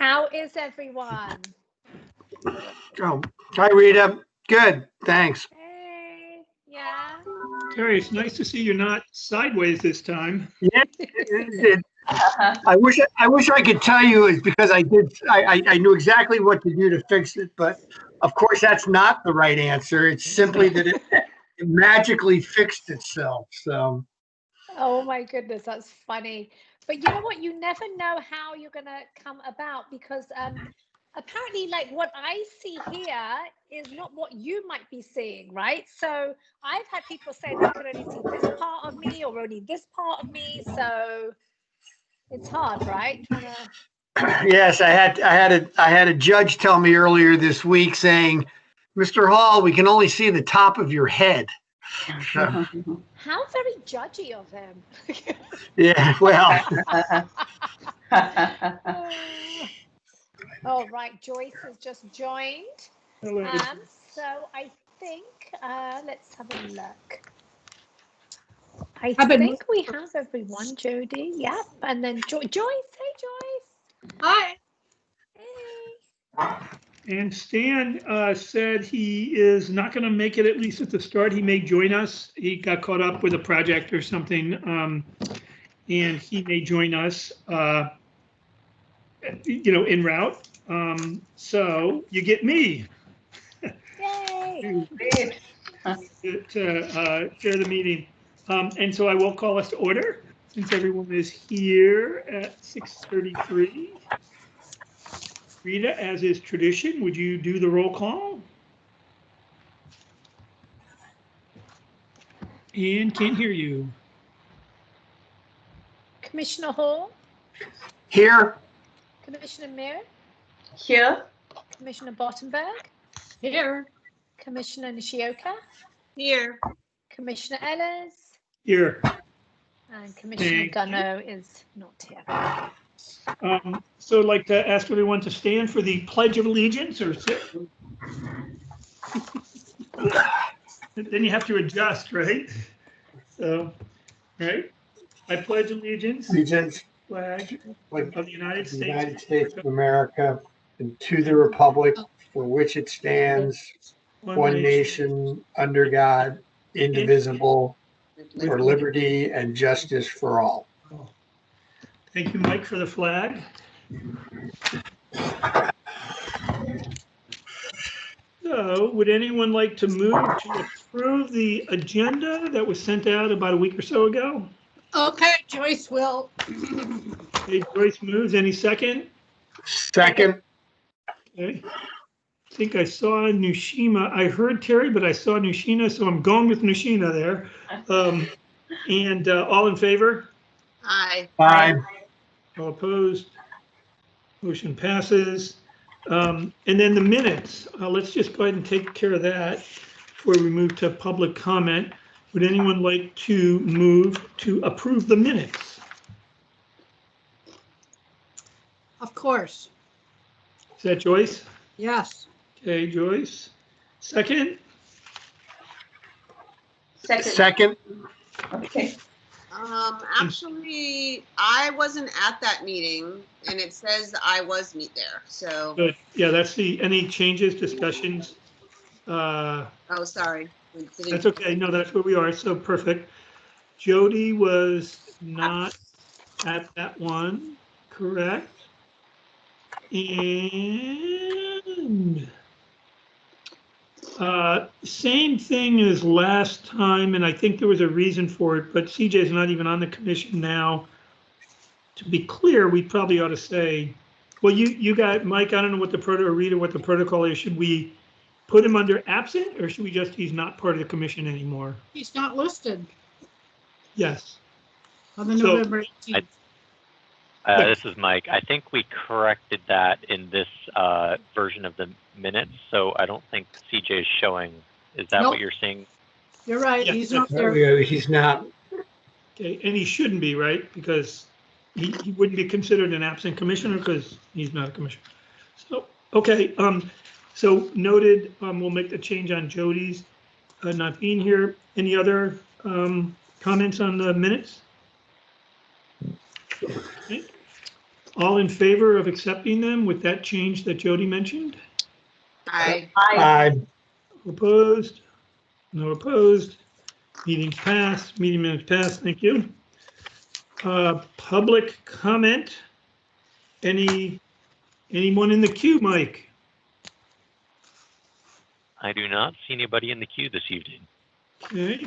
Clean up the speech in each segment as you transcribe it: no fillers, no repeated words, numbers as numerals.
How is everyone? Oh, hi, Rita. Good, thanks. Hey, yeah. Terry, it's nice to see you're not sideways this time. Yeah, I wish I could tell you it's because I knew exactly what to do to fix it, but of course that's not the right answer. It's simply that it magically fixed itself. So Oh my goodness, that's funny. But you know what? You never know how you're gonna come about because apparently, like what I see here is not what you might be seeing, right? So I've had people say they could only see this part of me or only this part of me. So it's hard, right? Trying to. yes, I had a judge tell me earlier this week saying, "Mr. Hall, we can only see the top of your head." So, How very judgy of him. yeah, well. All right, Joyce has just joined. Hello. So I think let's have a look. I think we have everyone, Jody. Yep, and then Joyce. Hey, Joyce. Hi. Hey. And Stan said he is not going to make it, at least at the start. He may join us. He got caught up with a project or something, and he may join us, en route. So you get me. Yay. To chair the meeting. And so I will call us to order since everyone is here at 6:33. Rita, as is tradition, would you do the roll call? And can't hear you. Commissioner Hall. Here. Commissioner Mir. Here. Commissioner Bottenberg. Here. Commissioner Nishioka. Here. Commissioner Ellis. Here. And Commissioner Gunno is not here. So I'd like to ask everyone to stand for the Pledge of Allegiance or sit. Then you have to adjust, right? So, right? I pledge allegiance flag of the United States of America and to the republic for which it stands, one nation, under God, indivisible, for liberty and justice for all. Thank you, Mike, for the flag. So would anyone like to move to approve the agenda that was sent out about a week or so ago? Okay, Joyce will. Okay, Joyce moves. Any second? Second. Okay. I think I saw Nushima. I heard Terry, but I saw Nushina, so I'm going with Nushina there. And all in favor? Aye. Aye. All opposed? Motion passes. And then the minutes. Let's just go ahead and take care of that before we move to public comment. Would anyone like to move to approve the minutes? Of course. Is that Joyce? Yes. Okay, Joyce. Second? Second. Okay. Actually, I wasn't at that meeting, and it says I was there. So. Good. Yeah, that's any changes, discussions? Oh, sorry. That's okay. No, that's where we are. So perfect. Jody was not at that one, correct? And same thing as last time, and I think there was a reason for it, but CJ's not even on the commission now. To be clear, we probably ought to say, well, you got, Mike, I don't know what the what the protocol is. Should we put him under absent, or should we just, he's not part of the commission anymore? He's not listed Yes. on the November 18th. This is Mike. I think we corrected that in this version of the minutes, so I don't think CJ is showing. Is that what you're seeing? You're right. Yeah, he's not there. He's not. Okay, and he shouldn't be, right? Because he wouldn't be considered an absent commissioner because he's not a commissioner. So, okay, so noted, we'll make the change on Jody's not being here. Any other comments on the minutes? Okay. All in favor of accepting them with that change that Jody mentioned? Aye. Opposed? No opposed. Meeting's passed. Meeting minutes passed. Thank you. Public comment. Anyone in the queue, Mike? I do not see anybody in the queue this evening. Okay.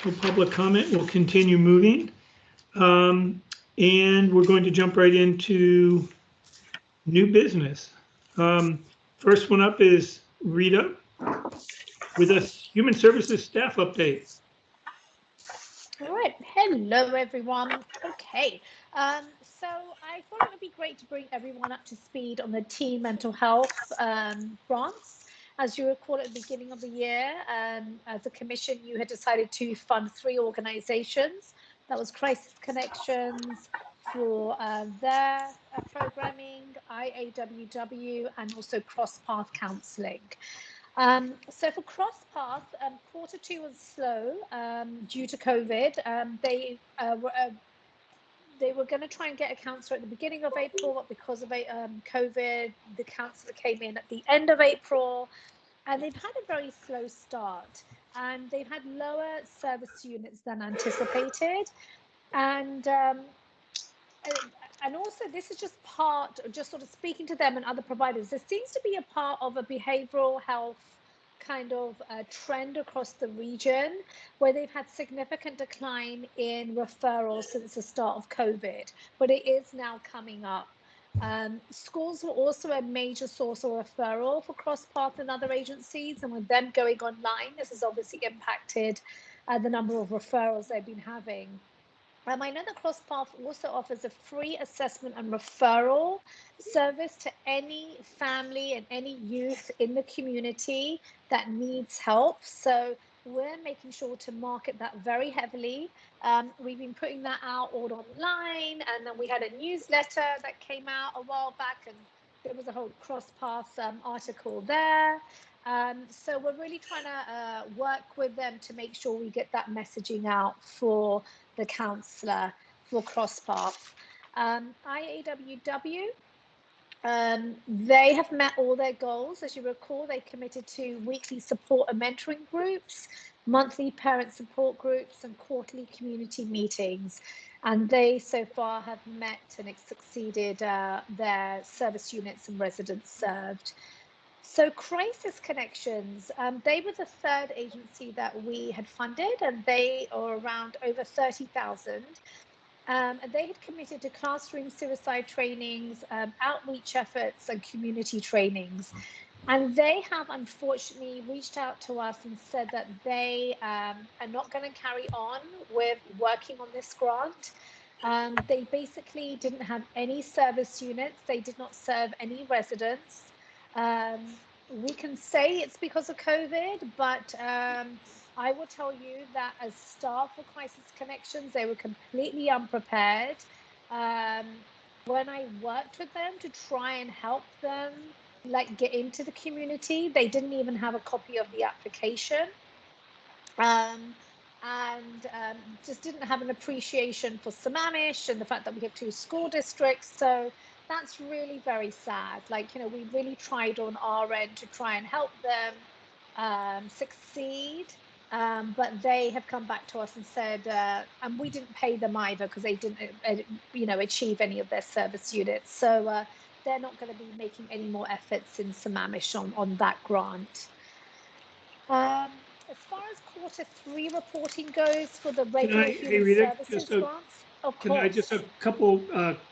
So public comment will continue moving. And we're going to jump right into new business. First one up is Rita with a Human Services staff update. All right. Hello, everyone. Okay. So I thought it would be great to bring everyone up to speed on the teen mental health grants. As you recall, at the beginning of the year, as a commission, you had decided to fund 3 organizations. That was Crisis Connections for their programming, IAWW, and also Cross Path Counseling. So for CrossPath, quarter 2 was slow due to COVID. They were going to try and get a counselor at the beginning of April, but because of COVID, the counselor came in at the end of April, and they've had a very slow start, and they've had lower service units than anticipated, and also this is just sort of speaking to them and other providers. There seems to be a part of a behavioral health kind of trend across the region where they've had significant decline in referrals since the start of COVID, but it is now coming up. Schools were also a major source of referral for CrossPath and other agencies, and with them going online, this has obviously impacted the number of referrals they've been having. I know that CrossPath also offers a free assessment and referral service to any family and any youth in the community that needs help. So we're making sure to market that very heavily. We've been putting that out all online, and then we had a newsletter that came out a while back, and there was a whole CrossPath article there. So we're really trying to work with them to make sure we get that messaging out for the counsellor for CrossPath. IAWW, they have met all their goals. As you recall, they committed to weekly support and mentoring groups, monthly parent support groups, and quarterly community meetings. And they so far have met and exceeded their service units and residents served. So Crisis Connections, they were the 3rd agency that we had funded, and they are around over 30,000. And they had committed to classroom suicide trainings, outreach efforts, and community trainings. And they have unfortunately reached out to us and said that they are not going to carry on with working on this grant. They basically didn't have any service units. They did not serve any residents. We can say it's because of COVID, but I will tell you that as staff for Crisis Connections, they were completely unprepared. When I worked with them to try and help them get into the community, they didn't even have a copy of the application. And just didn't have an appreciation for Sammamish and the fact that we have 2 school districts. So that's really very sad. We really tried on our end to try and help them succeed. But they have come back to us and said, and we didn't pay them either because they didn't, achieve any of their service units. So they're not going to be making any more efforts in Sammamish on that grant. As far as quarter 3 reporting goes for the regular human services grants, of course. Can I just have a couple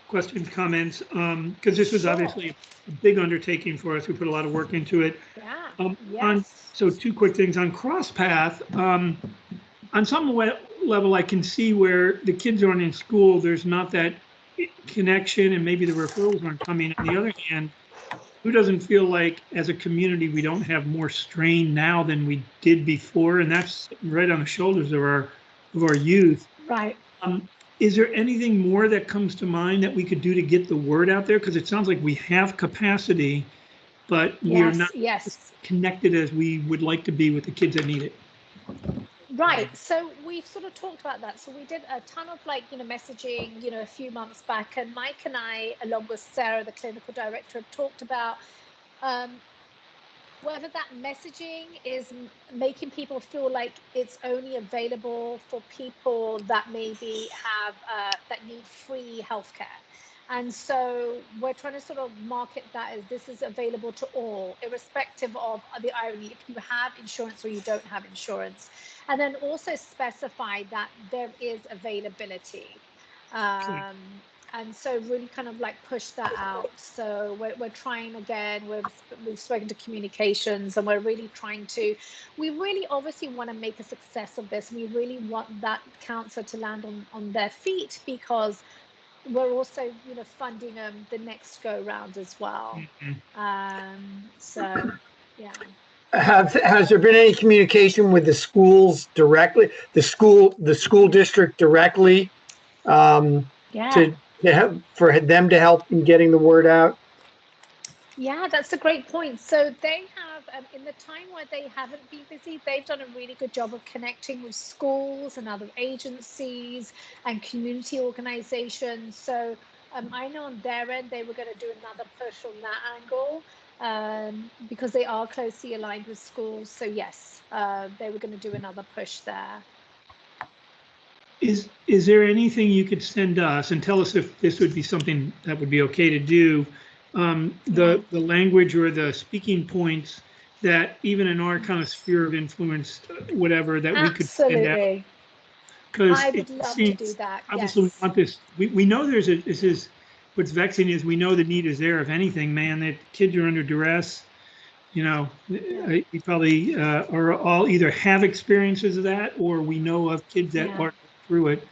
questions, comments? Because this was obviously a big undertaking for us. We put a lot of work into it. Yeah. Yes. So 2 quick things on CrossPath. On some level, I can see where the kids aren't in school. There's not that connection, and maybe the referrals aren't coming. On the other hand, who doesn't feel like as a community we don't have more strain now than we did before? And that's right on the shoulders of our youth. Right. Is there anything more that comes to mind that we could do to get the word out there? Because it sounds like we have capacity, but we're not as connected as we would like to be with the kids that need it. Right. So we've sort of talked about that. So we did a ton of messaging, a few months back, and Mike and I, along with Sarah, the clinical director, have talked about whether that messaging is making people feel like it's only available for people that maybe have that need free healthcare. And so we're trying to sort of market that as this is available to all, irrespective of the irony, if you have insurance or you don't have insurance. And then also specify that there is availability. And so really kind of push that out. So we're trying again, we've spoken to communications, and we're really trying to, we really obviously want to make a success of this. We really want that counselor to land on their feet, because we're also, funding the next go round as well. So, yeah. Has there been any communication with the schools directly, the school district directly, Yeah. for them to help in getting the word out? Yeah, that's a great point. So they have, in the time where they haven't been busy, they've done a really good job of connecting with schools and other agencies and community organizations. So I know on their end, they were going to do another push on that angle, because they are closely aligned with schools. So yes, they were going to do another push there. Is there anything you could send us and tell us if this would be something that would be okay to do? The language or the speaking points that even in our kind of sphere of influence, whatever, that we could send out. Absolutely. Because I would love to do that. Obviously, Yes. we want this. We know this is what's vexing is we know the need is there. If anything, man, that kids are under duress. We probably are all either have experiences of that, or we know of kids that are through it.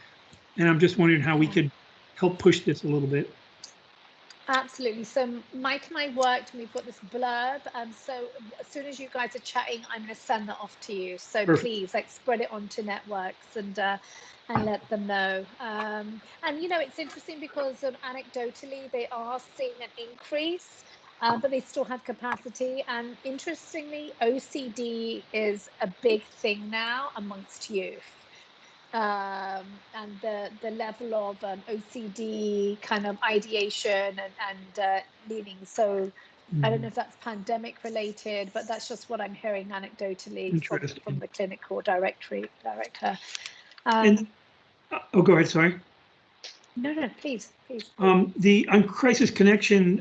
And I'm just wondering how we could help push this a little bit. Absolutely. So Mike and I worked, and we've got this blurb. So as soon as you guys are chatting, I'm going to send that off to you. So Perfect. Please, spread it onto networks and let them know. And it's interesting because anecdotally they are seeing an increase, but they still have capacity. And interestingly, OCD is a big thing now amongst youth. And the level of OCD kind of ideation and leaning. So I don't know if that's pandemic related, but that's just what I'm hearing anecdotally from the clinical director. And go ahead. Sorry. No, please. The Crisis Connection,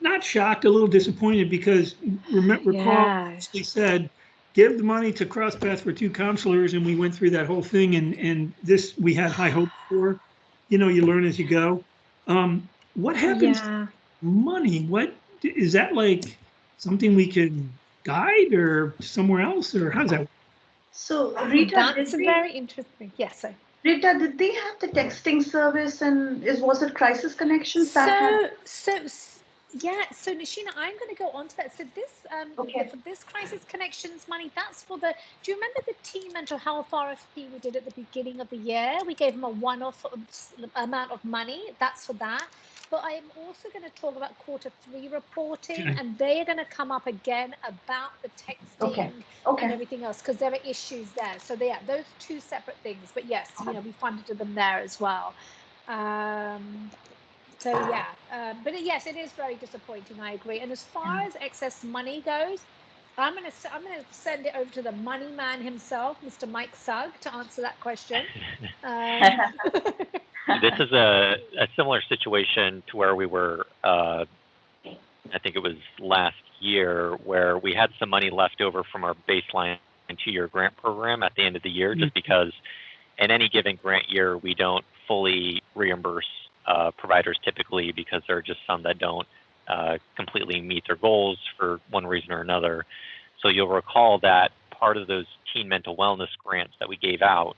not shocked, a little disappointed, because recall they said, give the money to CrossPath for 2 counselors, and we went through that whole thing, and this we had high hopes for. You learn as you go. What happens to money? What is that, like something we can guide or somewhere else, or how's that? So Rita, that's very interesting. Yes, sir. Rita, did they have the texting service, and was it Crisis Connections? So Nishina, I'm going to go on to that. So this, for this Crisis Connections money, that's for do you remember the teen mental health RFP we did at the beginning of the year? We gave them a one-off amount of money. That's for that. But I am also going to talk about Q3 reporting, and they're going to come up again about the texting and everything else, because there are issues there. So those 2 separate things. But yes, we funded them there as well. But yes, it is very disappointing. I agree. And as far as excess money goes, I'm gonna send it over to the money man himself, Mr. Mike Sugg, to answer that question. This is a similar situation to where we were. I think it was last year, where we had some money left over from our baseline 2-year grant program at the end of the year, just because in any given grant year we don't fully reimburse providers typically, because there are just some that don't completely meet their goals for one reason or another. So you'll recall that part of those teen mental wellness grants that we gave out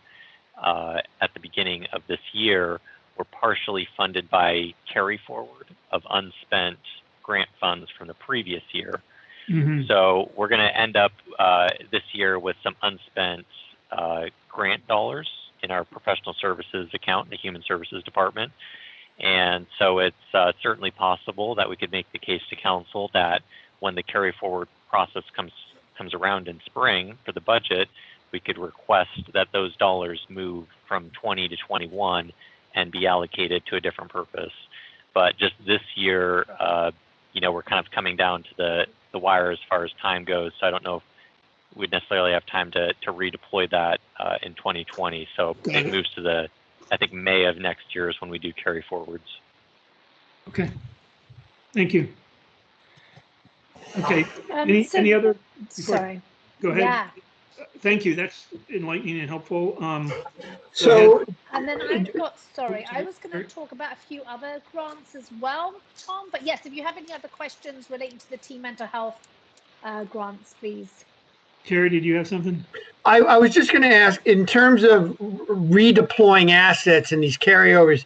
at the beginning of this year were partially funded by carry forward of unspent grant funds from the previous year. So we're going to end up this year with some unspent grant dollars in our professional services account in the Human Services Department. And so it's certainly possible that we could make the case to council that when the carry forward process comes around in spring for the budget, we could request that those dollars move from 20 to 21 and be allocated to a different purpose. But just this year, we're kind of coming down to the wire as far as time goes. So I don't know if we'd necessarily have time to redeploy that in 2020. So it moves to I think May of next year is when we do carry forwards. Okay. Thank you. Okay. Any other? Sorry. Go ahead. Yeah. Thank you. That's enlightening and helpful. So, And then I was going to talk about a few other grants as well, Tom. But yes, if you have any other questions relating to the team mental health grants, please. Terry, did you have something? I was just going to ask, in terms of redeploying assets in these carryovers,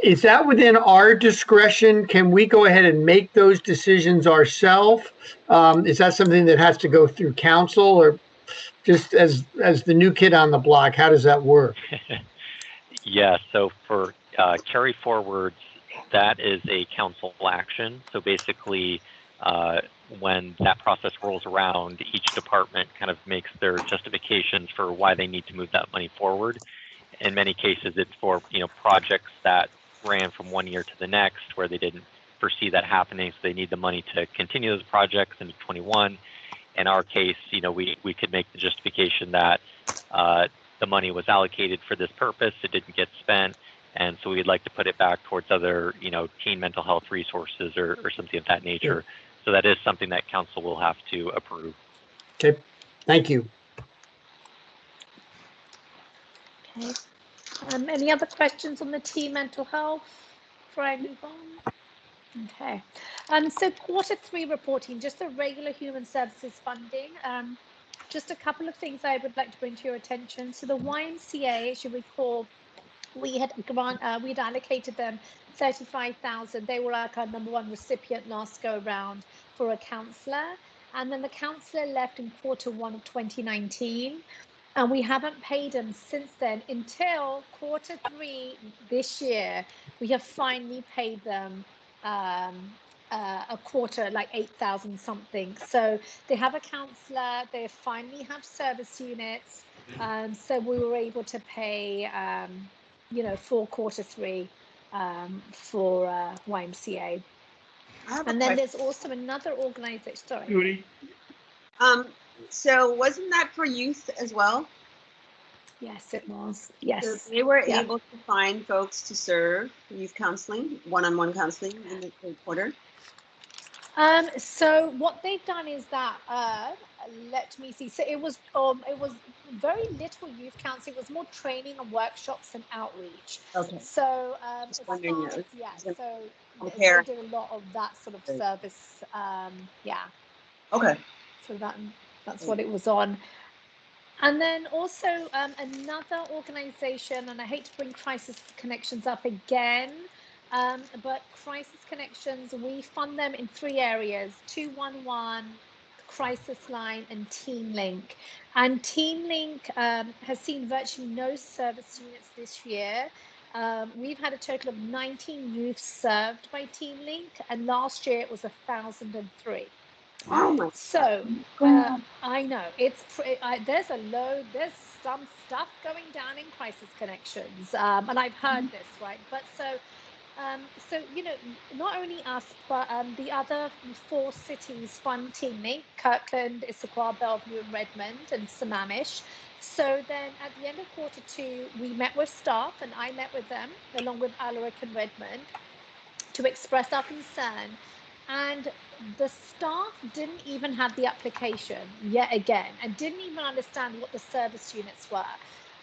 is that within our discretion? Can we go ahead and make those decisions ourselves? Is that something that has to go through council, or just as the new kid on the block, how does that work? Yeah, so for carry forwards, that is a council action. So basically, when that process rolls around, each department kind of makes their justifications for why they need to move that money forward. In many cases, it's for projects that ran from one year to the next where they didn't foresee that happening, so they need the money to continue those projects into 21. In our case, we could make the justification that the money was allocated for this purpose, it didn't get spent, and so we'd like to put it back towards other, teen mental health resources or something of that nature. Yeah. So that is something that council will have to approve. Okay, thank you. Okay. Any other questions on the team mental health before I move on? Okay. So Q3 reporting, just the regular human services funding. Just a couple of things I would like to bring to your attention. So the YMCA, as you recall, we'd allocated them 35,000. They were like our #1 recipient last go around for a counsellor. And then the counsellor left in Q1 of 2019. And we haven't paid them since then until Q3 this year. We have finally paid them a quarter, like 8,000 something. So they have a counsellor, they finally have service units. So we were able to pay, for Q3 for YMCA. And then there's also another organization. Sorry. So wasn't that for youth as well? Yes, it was. Yes. So they were able to find folks to serve youth counseling, one-on-one counseling in the third quarter. So what they've done is that let me see. So it was very little youth counseling. It was more training and workshops and outreach. Okay. So just wondering. so they did a lot of that sort of service. Okay. So that's what it was on. And then also another organization, and I hate to bring Crisis Connections up again, but Crisis Connections, we fund them in 3 areas: 211, Crisis Line, and Team Link. And Team Link has seen virtually no service units this year. We've had a total of 19 youth served by Team Link, and last year it was 1,003. Oh my! So I know it's there's some stuff going down in Crisis Connections, and I've heard this, right? But so not only us, but the other 4 cities fund Team Link: Kirkland, Issaquah, Bellevue, and Redmond, and Sammamish. So then at the end of Q2, we met with staff, and I met with them along with Alaric and Redmond to express our concern. And the staff didn't even have the application yet again, and didn't even understand what the service units were.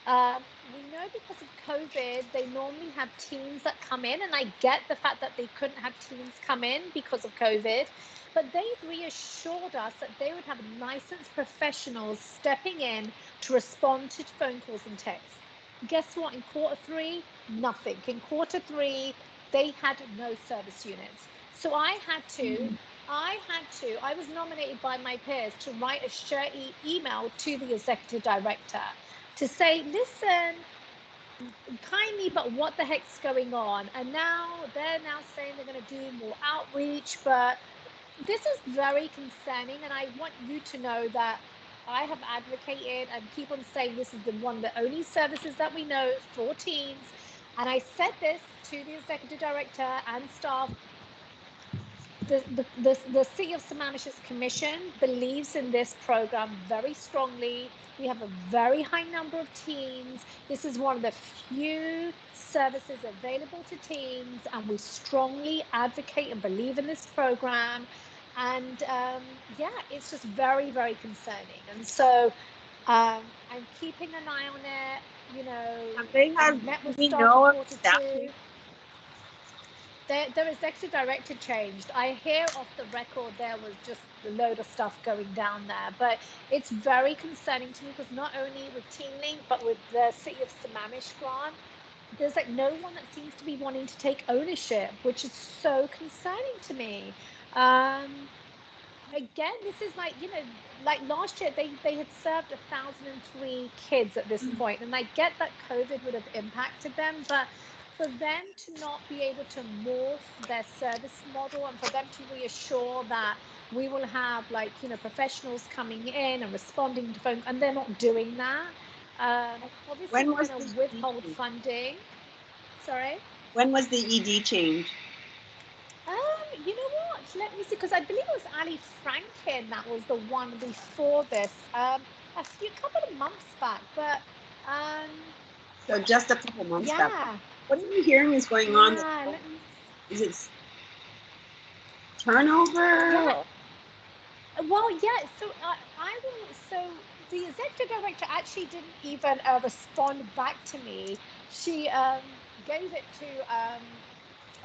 We know because of COVID, they normally have teams that come in, and I get the fact that they couldn't have teams come in because of COVID, but they've reassured us that they would have licensed professionals stepping in to respond to phone calls and texts. Guess what? In Q3, nothing. In Q3, they had no service units. So I was nominated by my peers to write a share email to the executive director to say, listen, kindly, but what the heck's going on? And now they're saying they're going to do more outreach, but this is very concerning. And I want you to know that I have advocated and keep on saying this is one of the only services that we know for teens. And I said this to the executive director and staff. The City of Sammamish's commission believes in this program very strongly. We have a very high number of teens. This is one of the few services available to teens, and we strongly advocate and believe in this program. And yeah, it's just very, very concerning. And so I'm keeping an eye on it. You know, They I have, met with we staff know in of quarter staffing. two. Their executive director changed. I hear off the record there was just a load of stuff going down there, but it's very concerning to me because not only with TeamLink, but with the City of Sammamish grant, there's like no one that seems to be wanting to take ownership, which is so concerning to me. Again, this is like, you know, like last year they had served 1,003 kids at this point, and I get that COVID would have impacted them, but for them to not be able to morph their service model and for them to reassure that we will have, like, you know, professionals coming in and responding to phone, and they're not doing that. Obviously, When we're was going the to withhold ED? funding. Sorry. When was the ED change? You know what? Let me see, because I believe it was Ali Franken that was the one before this, a couple of months back. But So just a couple months back. yeah, What are you hearing is going on? yeah. Is it turnover? Yeah. Well, yeah. So I will. So the executive director actually didn't even respond back to me. She gave it to.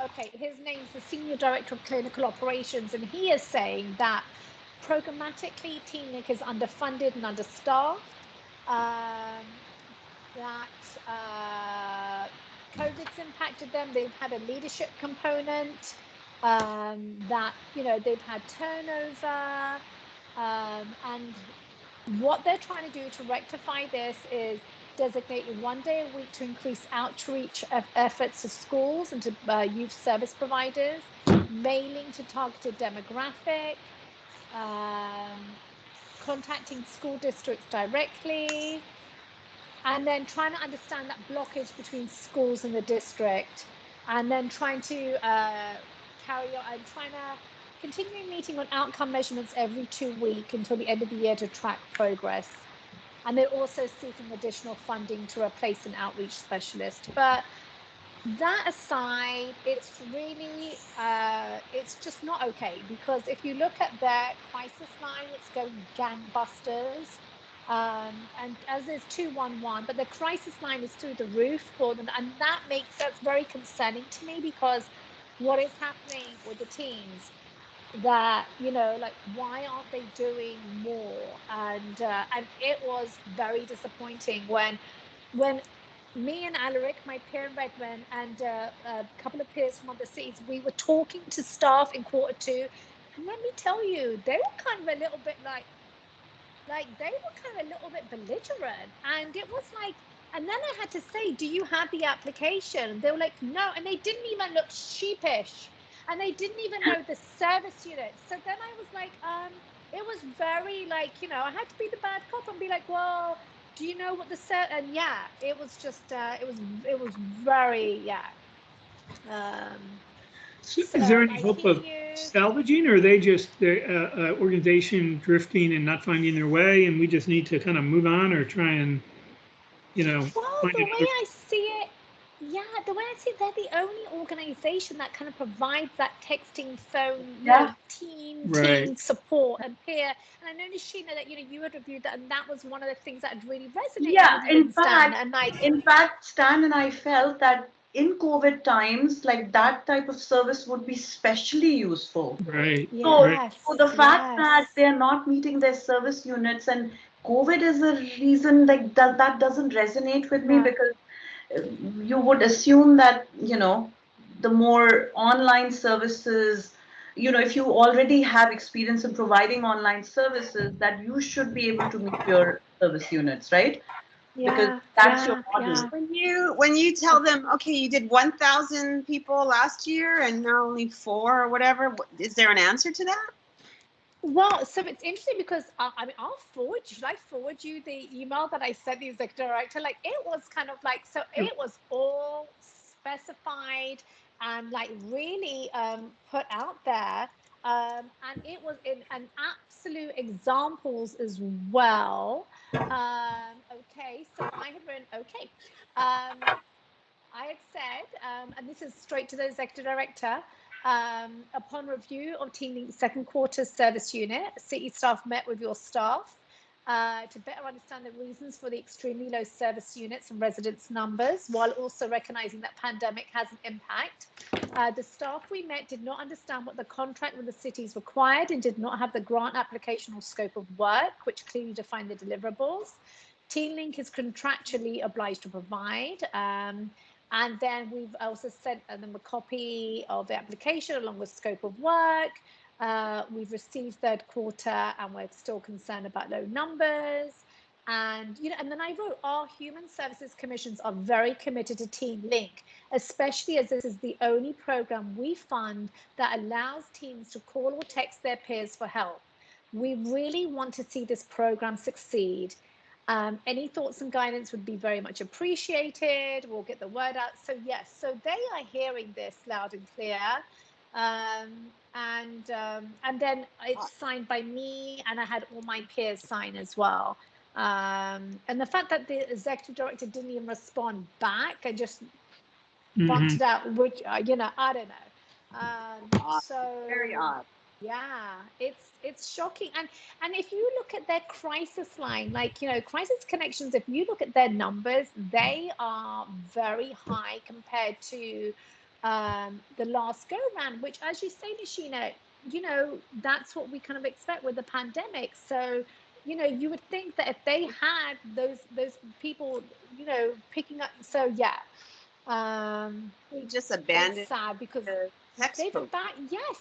Okay, his name's the Senior Director of Clinical Operations, and he is saying that programmatically TeamLink is underfunded and understaffed, that COVID's impacted them, they've had a leadership component, that, you know, they've had turnover, and what they're trying to do to rectify this is designate 1 day a week to increase outreach efforts to schools and to youth service providers, mailing to targeted demographic, contacting school districts directly, and then trying to understand that blockage between schools and the district, and then trying to carry on and trying to continue meeting on outcome measurements every 2 weeks until the end of the year to track progress. And they're also seeking additional funding to replace an outreach specialist. But that aside, it's really, it's just not okay, because if you look at their crisis line, it's going gangbusters. And as is 211, but the crisis line is through the roof for them. And that's very concerning to me, because what is happening with the teens, that, you know, like, why aren't they doing more? And it was very disappointing when me and Alaric, my peer in Redmond, and a couple of peers from other cities, we were talking to staff in quarter two, and let me tell you, they were kind of a little bit belligerent, and it was like, and then I had to say, do you have the application? They were like, no, and they didn't even look sheepish, and they didn't even know the service unit. So then I was like, it was very, like, you know, I had to be the bad cop and be like, well, do you know what the set? And yeah, it was just, it was very, yeah. So is there any I hope hear of you. salvaging, or are they just their organization drifting and not finding their way, and we just need to kind of move on or try and, you know, Well, find the way another? I see it, yeah, the way I see it, they're the only organization that kind of provides that texting, phone, you know, team Right. support and peer. And I know, Nishina, that, you know, you had reviewed that, and that was one of the things that had really resonated Yeah, with you and Stan. And like, in fact, Stan and I felt that in COVID times, like that type of service would be specially useful. Right. So, Right. yes, so the fact that yes. they are not meeting their service units, and COVID is a reason, like that doesn't resonate with me, No. because you would assume that, you know, the more online services, you know, if you already have experience in providing online services, that you should be able to meet your service units, right? Because Yeah, that's your yeah, model. yeah. When you tell them, okay, you did 1,000 people last year and now only 4 or whatever, is there an answer to that? Well, so it's interesting because I mean, should I forward you the email that I sent the executive director? Like, it was kind of like, so it was all specified and like really put out there. And it was in an absolute examples as well. Okay, so I had written, okay. I had said, and this is straight to the executive director, upon review of Team Link's second quarter service unit, city staff met with your staff to better understand the reasons for the extremely low service units and residence numbers, while also recognizing that pandemic has an impact. The staff we met did not understand what the contract with the cities required and did not have the grant application or scope of work, which clearly defined the deliverables. Team Link is contractually obliged to provide. And then we've also sent them a copy of the application along with scope of work. We've received third quarter and we're still concerned about low numbers. And, you know, and then I wrote, our human services commissions are very committed to Team Link, especially as this is the only program we fund that allows teams to call or text their peers for help. We really want to see this program succeed. Any thoughts and guidance would be very much appreciated. We'll get the word out. So yes, so they are hearing this loud and clear. And then it's signed by me, and I had all my peers sign as well. And the fact that the executive director didn't even respond back and just bumped it out, which, you know, I don't know. So Very odd. yeah, it's shocking. And if you look at their crisis line, like, you know, Crisis Connections, if you look at their numbers, they are very high compared to the last go round, which, as you say, Nishina, you know, that's what we kind of expect with the pandemic. So, you know, you would think that if they had those people, you know, picking up. So yeah, We just abandoned it's sad because the textbook. yes,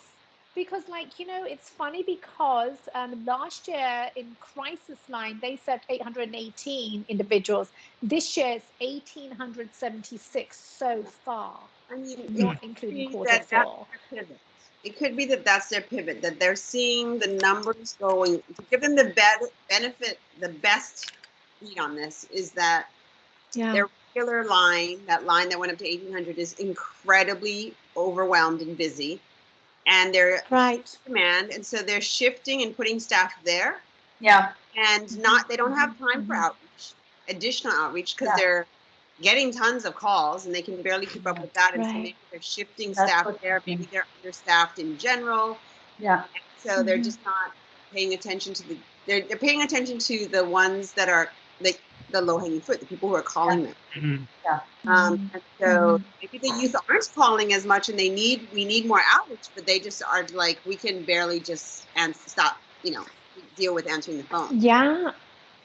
because, like, you know, it's funny because last year in Crisis Line they said 818 individuals. This year it's 1,876 so far. I mean, not including quarter four. It could be that that's their pivot, that they're seeing the numbers going. To give them the benefit, the best read on this is that their regular line, that line that went up to 1,800, is incredibly overwhelmed and busy, and they're demand, and so they're shifting and putting staff there. Yeah. And they don't have time for outreach, additional outreach, because they're getting tons of calls and they can barely keep up with that. And so maybe they're shifting staff there. Maybe they're understaffed in general. Yeah. And so they're just not paying attention to they're paying attention to the ones that are like the low hanging fruit, the people who are calling them. Yeah. And so maybe the youth aren't calling as much, and we need more outreach, but they just are like, we can barely just stop, you know, deal with answering the phone. Yeah.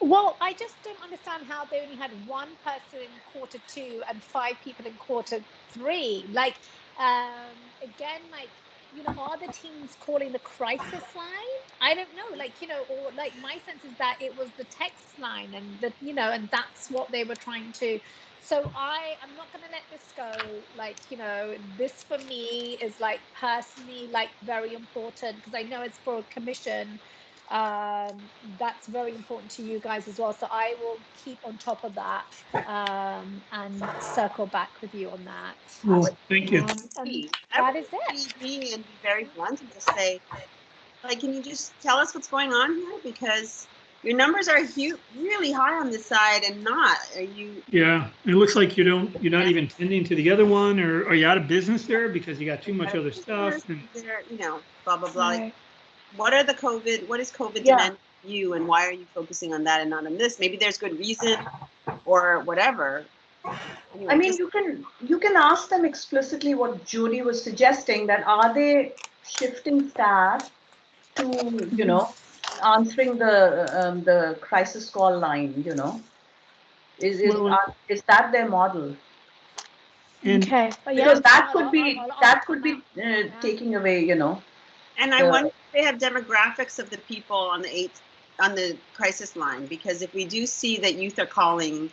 Well, I just don't understand how they only had one person in quarter two and 5 people in quarter three. Like, again, like, you know, are the teams calling the crisis line? I don't know. Like, you know, or like my sense is that it was the text line, and that, you know, and that's what they were trying to. So I'm not going to let this go. Like, you know, this for me is like personally like very important, because I know it's for a commission. That's very important to you guys as well. So I will keep on top of that and circle back with you on that. Well, thank you. That is it. And be very blunt and just say, like, can you just tell us what's going on here? Because your numbers are really high on this side, and are you? Yeah, it looks like you're not even tending to the other one, or are you out of business there because you got too much other stuff? And, you know, blah blah blah. Like, what is COVID demanding you, and why are you focusing on that and not on this? Maybe there's good reason or whatever. Anyway, I mean, you can ask them explicitly what Jody was suggesting, that are they shifting staff to, you know, answering the crisis call line, you know, is that their model? Okay. Because that could be taking away, you know. And I wonder if they have demographics of the people on the crisis line, because if we do see that youth are calling,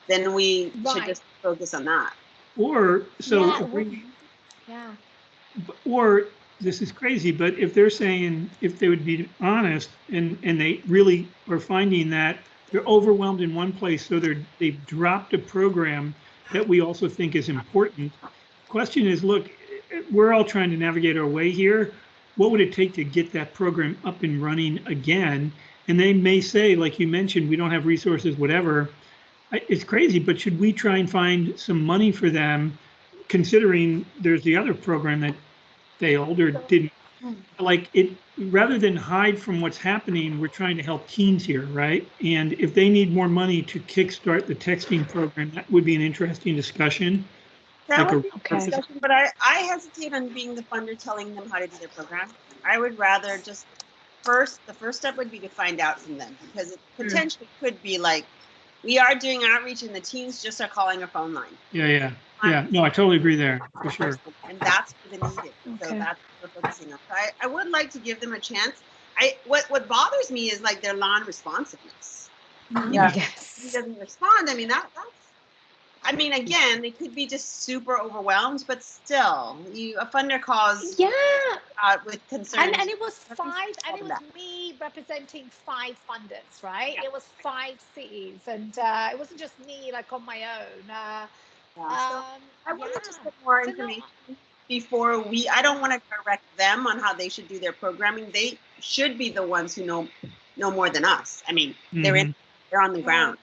then we should just focus on that. Or this is crazy, but if they're saying, if they would be honest and they really are finding that they're overwhelmed in one place, so they've dropped a program that we also think is important. Question is, look, we're all trying to navigate our way here. What would it take to get that program up and running again? And they may say, like you mentioned, we don't have resources, whatever. It's crazy, but should we try and find some money for them, considering there's the other program that failed or didn't, like it, rather than hide from what's happening, we're trying to help teens here, right? And if they need more money to kickstart the texting program, that would be an interesting discussion. That Like would be a discussion, but I hesitate on being the funder telling them how to do their program. I would rather just the first step would be to find out from them, because it potentially could be like, we are doing outreach and the teens just are calling a phone line. Yeah. No, I totally agree there, for sure. And that's where the need is. So that's what we're focusing on. So I would like to give them a chance. What bothers me is like their non-responsiveness. Yeah. Yes. He doesn't respond. I mean, again, they could be just super overwhelmed, but still, a funder calls with concerns. And it was 5, and it was me representing 5 funders, right? Yeah. It was 5 cities, and it wasn't just me like on my own. So I want to just get more information before I don't want to direct them on how they should do their programming. They should be the ones who know more than us. I mean, they're on the ground.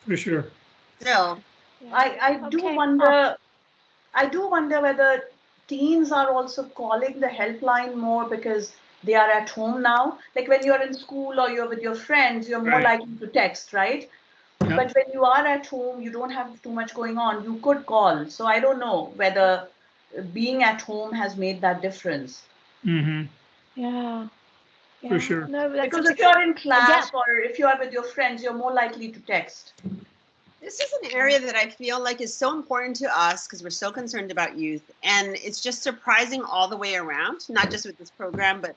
For sure. Still. I do wonder whether teens are also calling the helpline more because they are at home now. Like when you're in school or you're with your friends, you're more likely to text, right? Yep. But when you are at home, you don't have too much going on. You could call. So I don't know whether being at home has made that difference. Mm-hmm. Yeah. For sure. No, because if you're in class or if you are with your friends, you're more likely to text. This is an area that I feel like is so important to us because we're so concerned about youth. And it's just surprising all the way around, not just with this program, but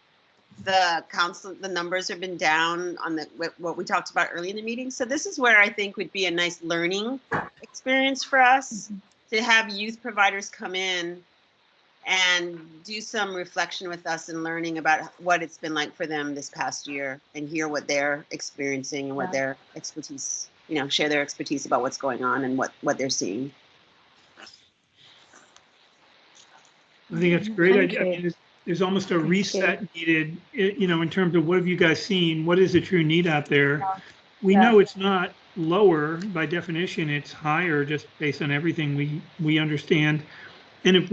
the numbers have been down on what we talked about early in the meeting. So this is where I think would be a nice learning experience for us to have youth providers come in and do some reflection with us and learning about what it's been like for them this past year and hear what they're experiencing and what their expertise, share their expertise about what's going on and what they're seeing. I think that's great. I mean, there's almost a reset needed, in terms of what have you guys seen? What is the true need out there? We know it's not lower by definition, it's higher just based on everything we understand. And if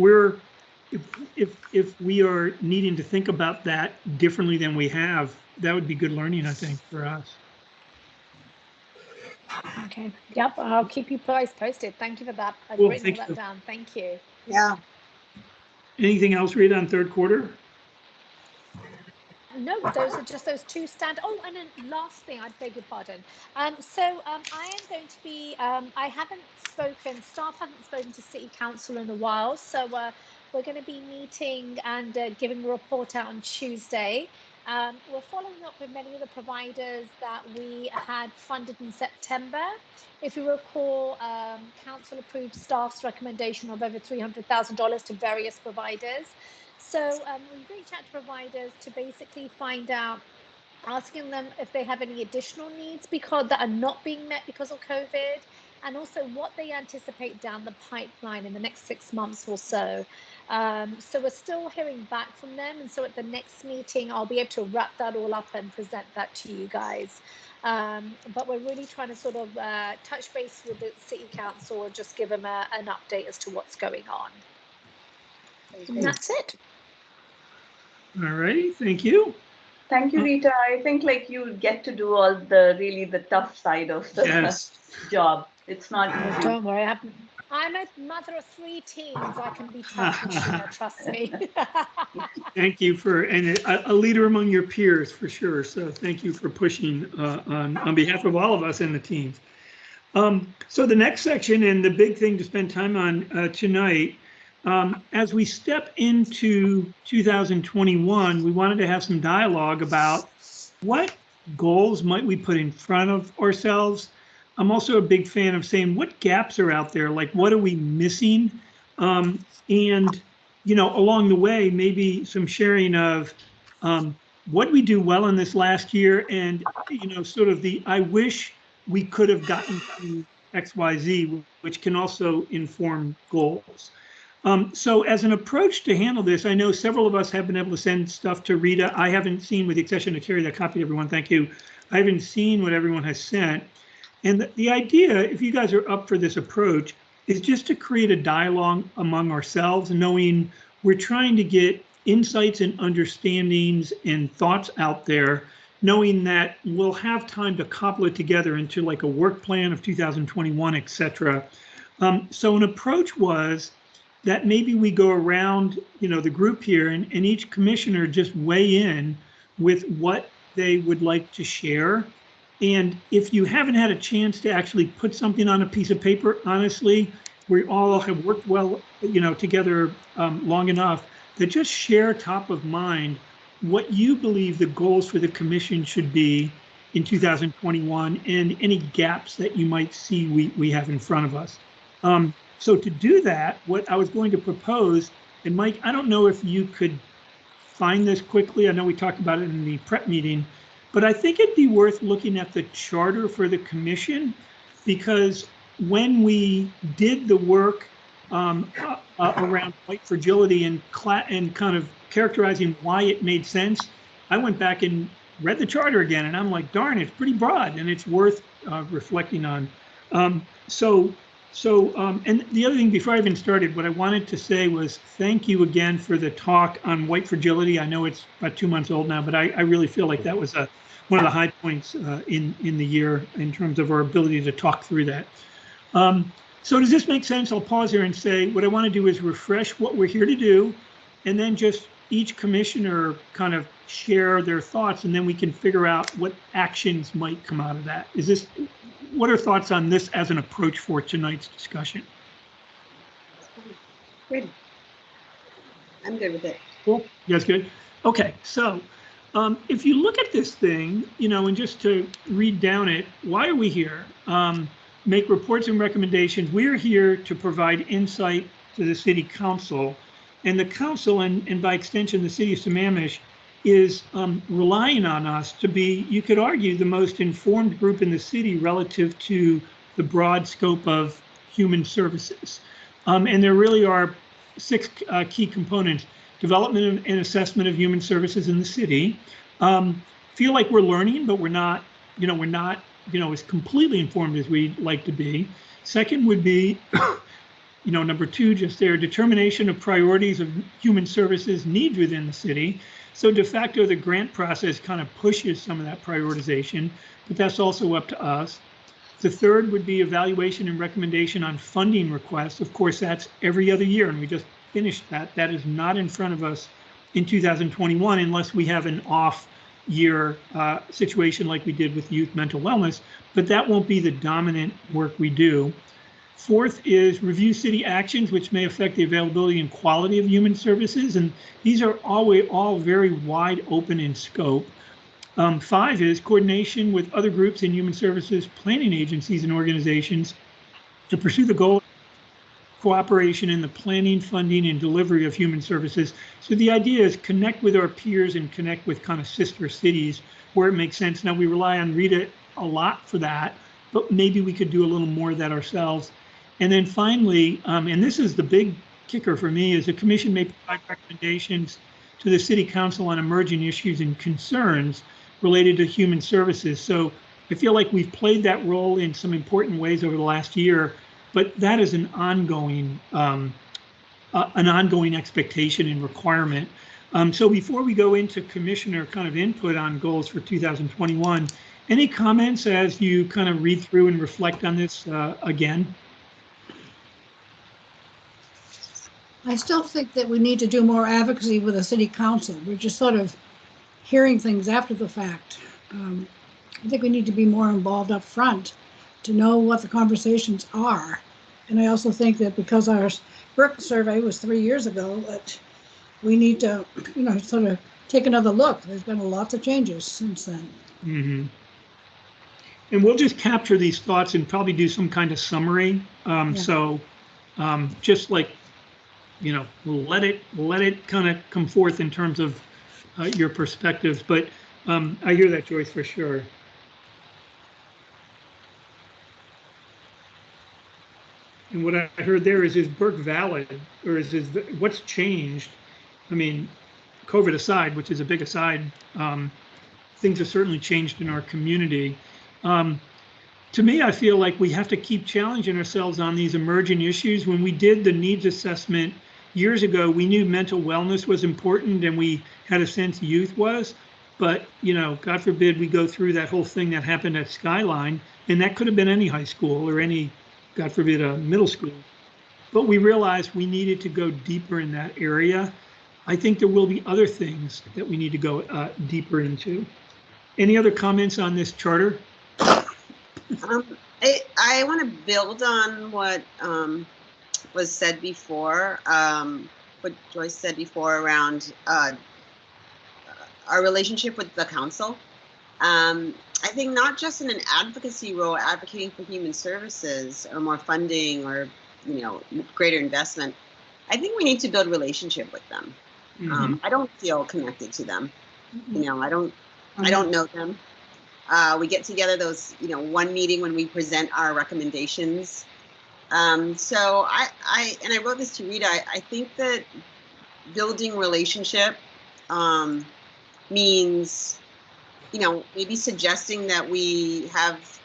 we are needing to think about that differently than we have, that would be good learning, I think, for us. Okay. Yep. I'll keep you guys posted. Thank you for that. I've Cool. written all that down. Thank you. Yeah. Anything else, Rita, on third quarter? No, those are just those 2 stand. Oh, and then last thing, I beg your pardon. I am going to be, staff haven't spoken to City Council in a while. So we're going to be meeting and giving a report out on Tuesday. We're following up with many of the providers that we had funded in September. If you recall, council approved staff's recommendation of over $300,000 to various providers. So we reach out to providers to basically find out, asking them if they have any additional needs that are not being met because of COVID, and also what they anticipate down the pipeline in the next 6 months or so. So we're still hearing back from them. And so at the next meeting, I'll be able to wrap that all up and present that to you guys. But we're really trying to sort of touch base with the City Council and just give them an update as to what's going on. And that's it. All righty, thank you. Thank you, Rita. I think you get to do all the tough side of the job. It's not easy. Don't worry, I'm a mother of 3 teens. I can be tough, Sheena, trust me. Thank you and a leader among your peers for sure. So thank you for pushing on behalf of all of us and the teams. So the next section and the big thing to spend time on tonight, as we step into 2021, we wanted to have some dialogue about what goals might we put in front of ourselves. I'm also a big fan of saying what gaps are out there, like what are we missing? And along the way, maybe some sharing of what we do well in this last year and, sort of I wish we could have gotten to XYZ, which can also inform goals. So as an approach to handle this, I know several of us have been able to send stuff to Rita. I haven't seen, with the exception of Carrie that copied everyone, thank you. I haven't seen what everyone has sent. And the idea, if you guys are up for this approach, is just to create a dialogue among ourselves, knowing we're trying to get insights and understandings and thoughts out there, knowing that we'll have time to cobble it together into like a work plan of 2021, et cetera. So an approach was that maybe we go around, the group here and each commissioner just weigh in with what they would like to share. And if you haven't had a chance to actually put something on a piece of paper, honestly, we all have worked well, together long enough that just share top of mind what you believe the goals for the commission should be in 2021 and any gaps that you might see we have in front of us. So to do that, what I was going to propose, and Mike, I don't know if you could find this quickly. I know we talked about it in the prep meeting, but I think it'd be worth looking at the charter for the commission, because when we did the work around white fragility and kind of characterizing why it made sense, I went back and read the charter again, and I'm like, darn, it's pretty broad, and it's worth reflecting on. And the other thing, before I even started, what I wanted to say was thank you again for the talk on white fragility. I know it's about 2 months old now, but I really feel like that was one of the high points in the year in terms of our ability to talk through that. So does this make sense? I'll pause here and say what I want to do is refresh what we're here to do, and then just each commissioner kind of share their thoughts, and then we can figure out what actions might come out of that. What are thoughts on this as an approach for tonight's discussion? Good. I'm good with it. Cool. You guys good? Okay. So if you look at this thing, and just to read down it, why are we here? Make reports and recommendations. We're here to provide insight to the city council, and the council, and by extension, the city of Sammamish, is relying on us to be, you could argue, the most informed group in the city relative to the broad scope of human services. And there really are 6 key components: development and assessment of human services in the city. Feel like we're learning, but we're not as completely informed as we'd like to be. Second would be, number 2, just their determination of priorities of human services needs within the city. So de facto, the grant process kind of pushes some of that prioritization, but that's also up to us. The third would be evaluation and recommendation on funding requests. Of course, that's every other year, and we just finished that. That is not in front of us in 2021 unless we have an off year situation like we did with youth mental wellness, but that won't be the dominant work we do. Fourth is review city actions which may affect the availability and quality of human services, and these are all very wide open in scope. 5 is coordination with other groups in human services, planning agencies and organizations to pursue the goal of cooperation in the planning, funding, and delivery of human services. So the idea is connect with our peers and connect with kind of sister cities where it makes sense. Now we rely on Rita a lot for that, but maybe we could do a little more of that ourselves. And then finally, and this is the big kicker for me, is the commission may provide recommendations to the city council on emerging issues and concerns related to human services. So I feel like we've played that role in some important ways over the last year, but that is an ongoing expectation and requirement. So before we go into commissioner kind of input on goals for 2021, any comments as you kind of read through and reflect on this again? I still think that we need to do more advocacy with the city council. We're just sort of hearing things after the fact. I think we need to be more involved up front to know what the conversations are. And I also think that because our work survey was 3 years ago, that we need to, sort of take another look. There's been lots of changes since then. Mm-hmm. And we'll just capture these thoughts and probably do some kind of summary. So just like let it kind of come forth in terms of your perspectives. But I hear that, Joyce, for sure. And what I heard there is Burke valid, or is what's changed? I mean, COVID aside, which is a big aside, things have certainly changed in our community. To me, I feel like we have to keep challenging ourselves on these emerging issues. When we did the needs assessment years ago, we knew mental wellness was important, and we had a sense youth was. But, God forbid we go through that whole thing that happened at Skyline, and that could have been any high school or any, God forbid, a middle school. But we realized we needed to go deeper in that area. I think there will be other things that we need to go deeper into. Any other comments on this charter? I want to build on what was said before, what Joyce said before around our relationship with the council. I think not just in an advocacy role, advocating for human services or more funding or greater investment. I think we need to build relationship with them. Mm-hmm. I don't feel connected to them. Mm-hmm. I don't know them. We get together those, one meeting when we present our recommendations. So I wrote this to Rita. I think that building relationship means, maybe suggesting that we have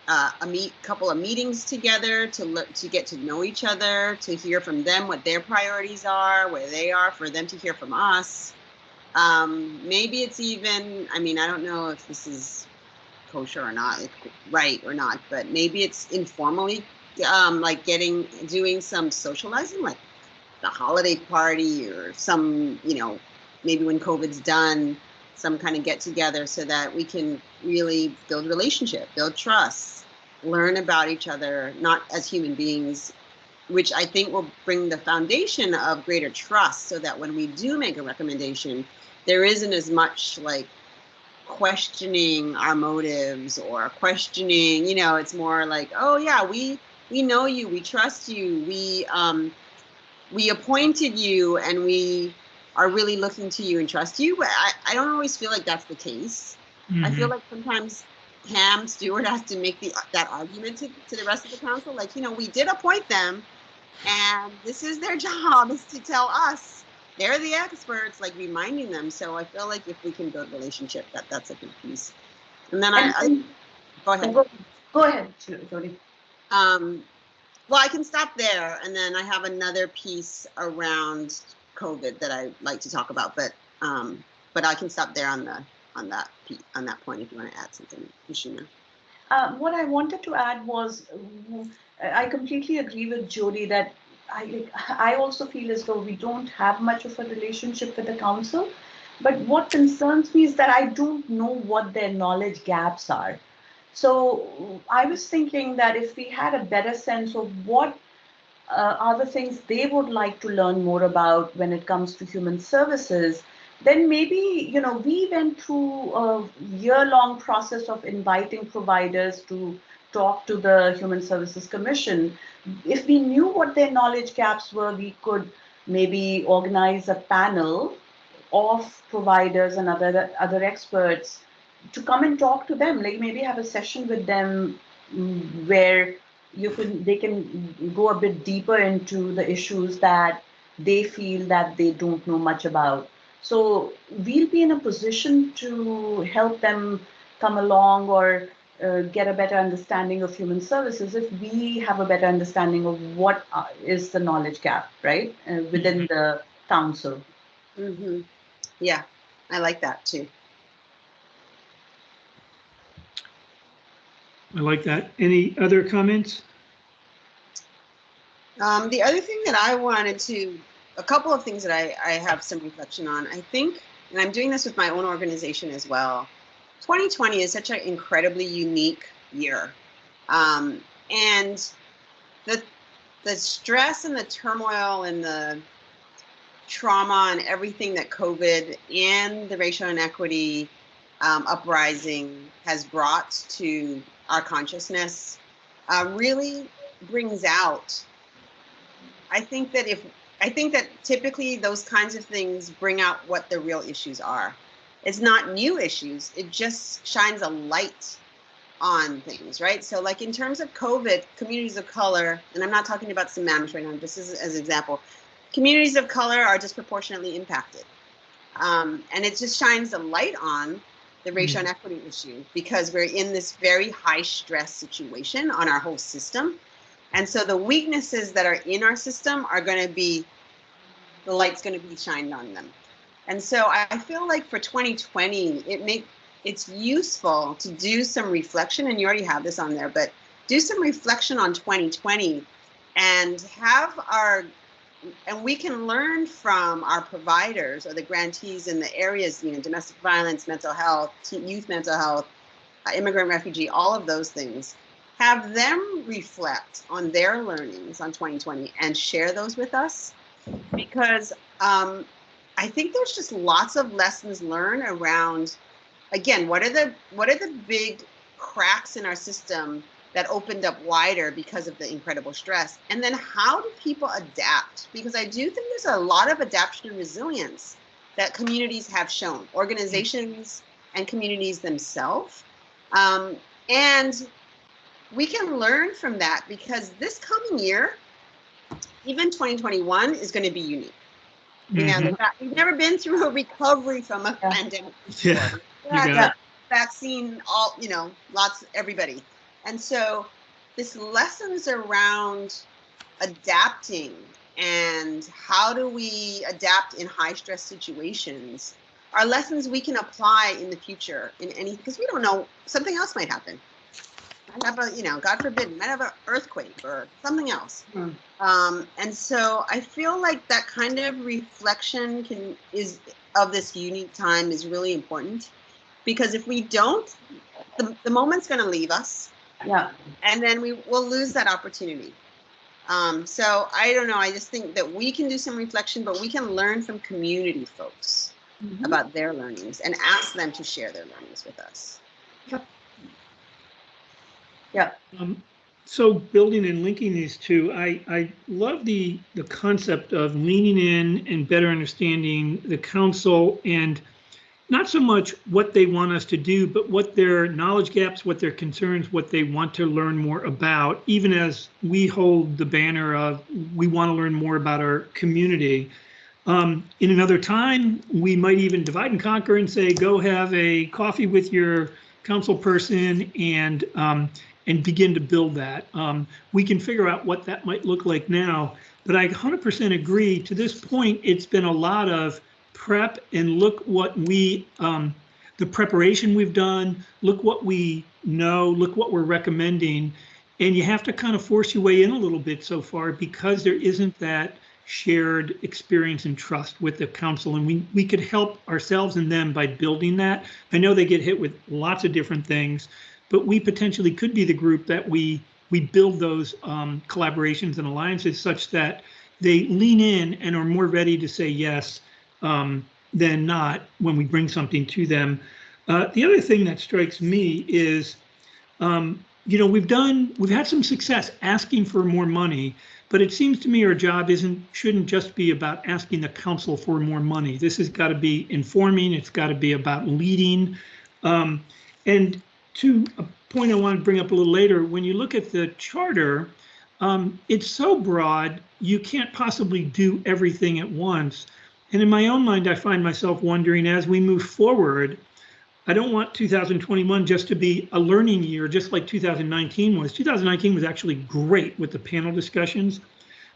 a couple of meetings together to get to know each other, to hear from them what their priorities are, where they are, for them to hear from us. Maybe it's even, I don't know if this is kosher or not, right or not, but maybe it's informally, like doing some socializing, like the holiday party or some, maybe when COVID's done, some kind of get together so that we can really build relationship, build trust, learn about each other, not as human beings, which I think will bring the foundation of greater trust, so that when we do make a recommendation, there isn't as much like questioning our motives or questioning, it's more like, oh yeah, we know you, we trust you, we appointed you, and we are really looking to you and trust you. But I don't always feel like that's the case. Mm-hmm. I feel like sometimes Pam Stewart has to make that argument to the rest of the council. Like, we did appoint them, and this is their job, is to tell us they're the experts, like reminding them. So I feel like if we can build relationship, that's a good piece. And then I go ahead. Go ahead, Jody. Well, I can stop there, and then I have another piece around COVID that I like to talk about, but I can stop there on that point if you want to add something, Ishina. What I wanted to add was, I completely agree with Jody that I also feel as though we don't have much of a relationship with the council. But what concerns me is that I don't know what their knowledge gaps are. So I was thinking that if we had a better sense of what are the things they would like to learn more about when it comes to human services, then maybe, we went through a year-long process of inviting providers to talk to the Human Services Commission. If we knew what their knowledge gaps were, we could maybe organize a panel of providers and other experts to come and talk to them, like maybe have a session with them where they can go a bit deeper into the issues that they feel that they don't know much about. So we'll be in a position to help them come along or get a better understanding of human services if we have a better understanding of what is the knowledge gap, right, within the council. Mm-hmm. Yeah, I like that too. I like that. Any other comments? The other thing that I wanted a couple of things that I have some reflection on, I think, and I'm doing this with my own organization as well, 2020 is such an incredibly unique year. And the stress and the turmoil and the trauma and everything that COVID and the racial inequity uprising has brought to our consciousness really brings out, I think that I think that typically those kinds of things bring out what the real issues are. It's not new issues. It just shines a light on things, right? So like in terms of COVID, communities of color, and I'm not talking about Sammamish right now, just as an example, communities of color are disproportionately impacted. And it just shines a light on the racial inequity issue because we're in this very high stress situation on our whole system. And so the weaknesses that are in our system are going to be, the light's going to be shined on them. And so I feel like for 2020, it's useful to do some reflection, and you already have this on there, but do some reflection on 2020 and and we can learn from our providers or the grantees in the areas, domestic violence, mental health, youth mental health, immigrant, refugee, all of those things. Have them reflect on their learnings on 2020 and share those with us, because I think there's just lots of lessons learned around, again, what are the big cracks in our system that opened up wider because of the incredible stress? And then how do people adapt? Because I do think there's a lot of adaptation and resilience that communities have shown, organizations and communities themselves. And we can learn from that, because this coming year, even 2021, is going to be unique. We've never been through a recovery from a pandemic before. Vaccine, everybody. And so this lessons around adapting and how do we adapt in high stress situations are lessons we can apply in the future in any, because we don't know, something else might happen. Might have a, God forbid, might have an earthquake or something else. And so I feel like that kind of reflection of this unique time is really important, because if we don't, the moment's going to leave us. Yeah. And then we will lose that opportunity. So I don't know. I just think that we can do some reflection, but we can learn from community folks about their learnings and ask them to share their learnings with us. Yep. Yeah. So building and linking these two, I love the concept of leaning in and better understanding the council, and not so much what they want us to do, but what their knowledge gaps, what their concerns, what they want to learn more about, even as we hold the banner of we want to learn more about our community. In another time, we might even divide and conquer and say, go have a coffee with your council person and begin to build that. We can figure out what that might look like now, but I 100% agree. To this point, it's been a lot of prep, and look what the preparation we've done, look what we know, look what we're recommending. And you have to kind of force your way in a little bit so far, because there isn't that shared experience and trust with the council. And we could help ourselves and them by building that. I know they get hit with lots of different things, but we potentially could be the group that we build those collaborations and alliances such that they lean in and are more ready to say yes than not when we bring something to them. The other thing that strikes me is, we've had some success asking for more money, but it seems to me our job shouldn't just be about asking the council for more money. This has got to be informing. It's got to be about leading. And to a point I want to bring up a little later, when you look at the charter, it's so broad, you can't possibly do everything at once. And in my own mind, I find myself wondering, as we move forward, I don't want 2021 just to be a learning year, just like 2019 was. 2019 was actually great with the panel discussions,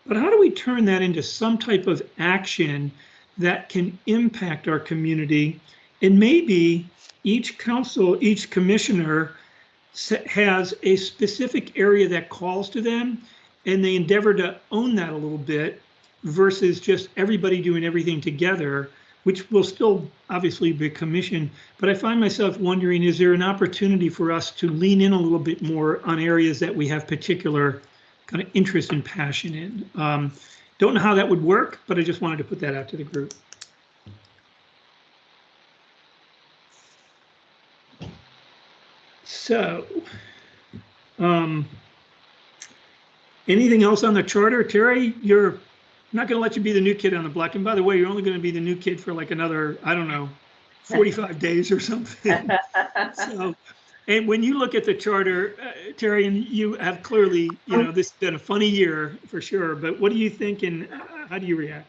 but how do we turn that into some type of action that can impact our community? And maybe each council, each commissioner has a specific area that calls to them, and they endeavor to own that a little bit, versus just everybody doing everything together, which will still obviously be commissioned. But I find myself wondering, is there an opportunity for us to lean in a little bit more on areas that we have particular kind of interest and passion in? Don't know how that would work, but I just wanted to put that out to the group. So, anything else on the charter? Terry, you're not going to let you be the new kid on the block. And by the way, you're only going to be the new kid for like another, I don't know, 45 days or something. So, and when you look at the charter, Terry, and you have clearly, this has been a funny year for sure, but what do you think and how do you react?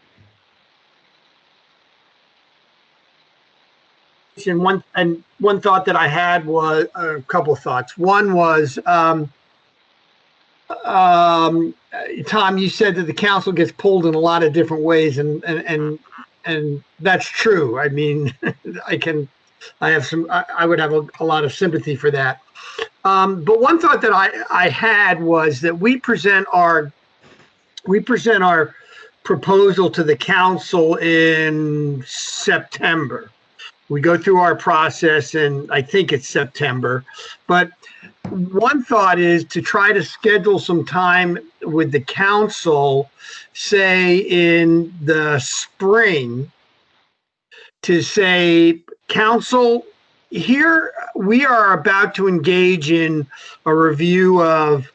And one thought that I had was a couple thoughts. One was, Tom, you said that the council gets pulled in a lot of different ways, and that's true. I mean, I would have a lot of sympathy for that. But one thought that I had was that we present our proposal to the council in September. We go through our process, and I think it's September. But one thought is to try to schedule some time with the council, say in the spring, to say, council, here we are about to engage in a review of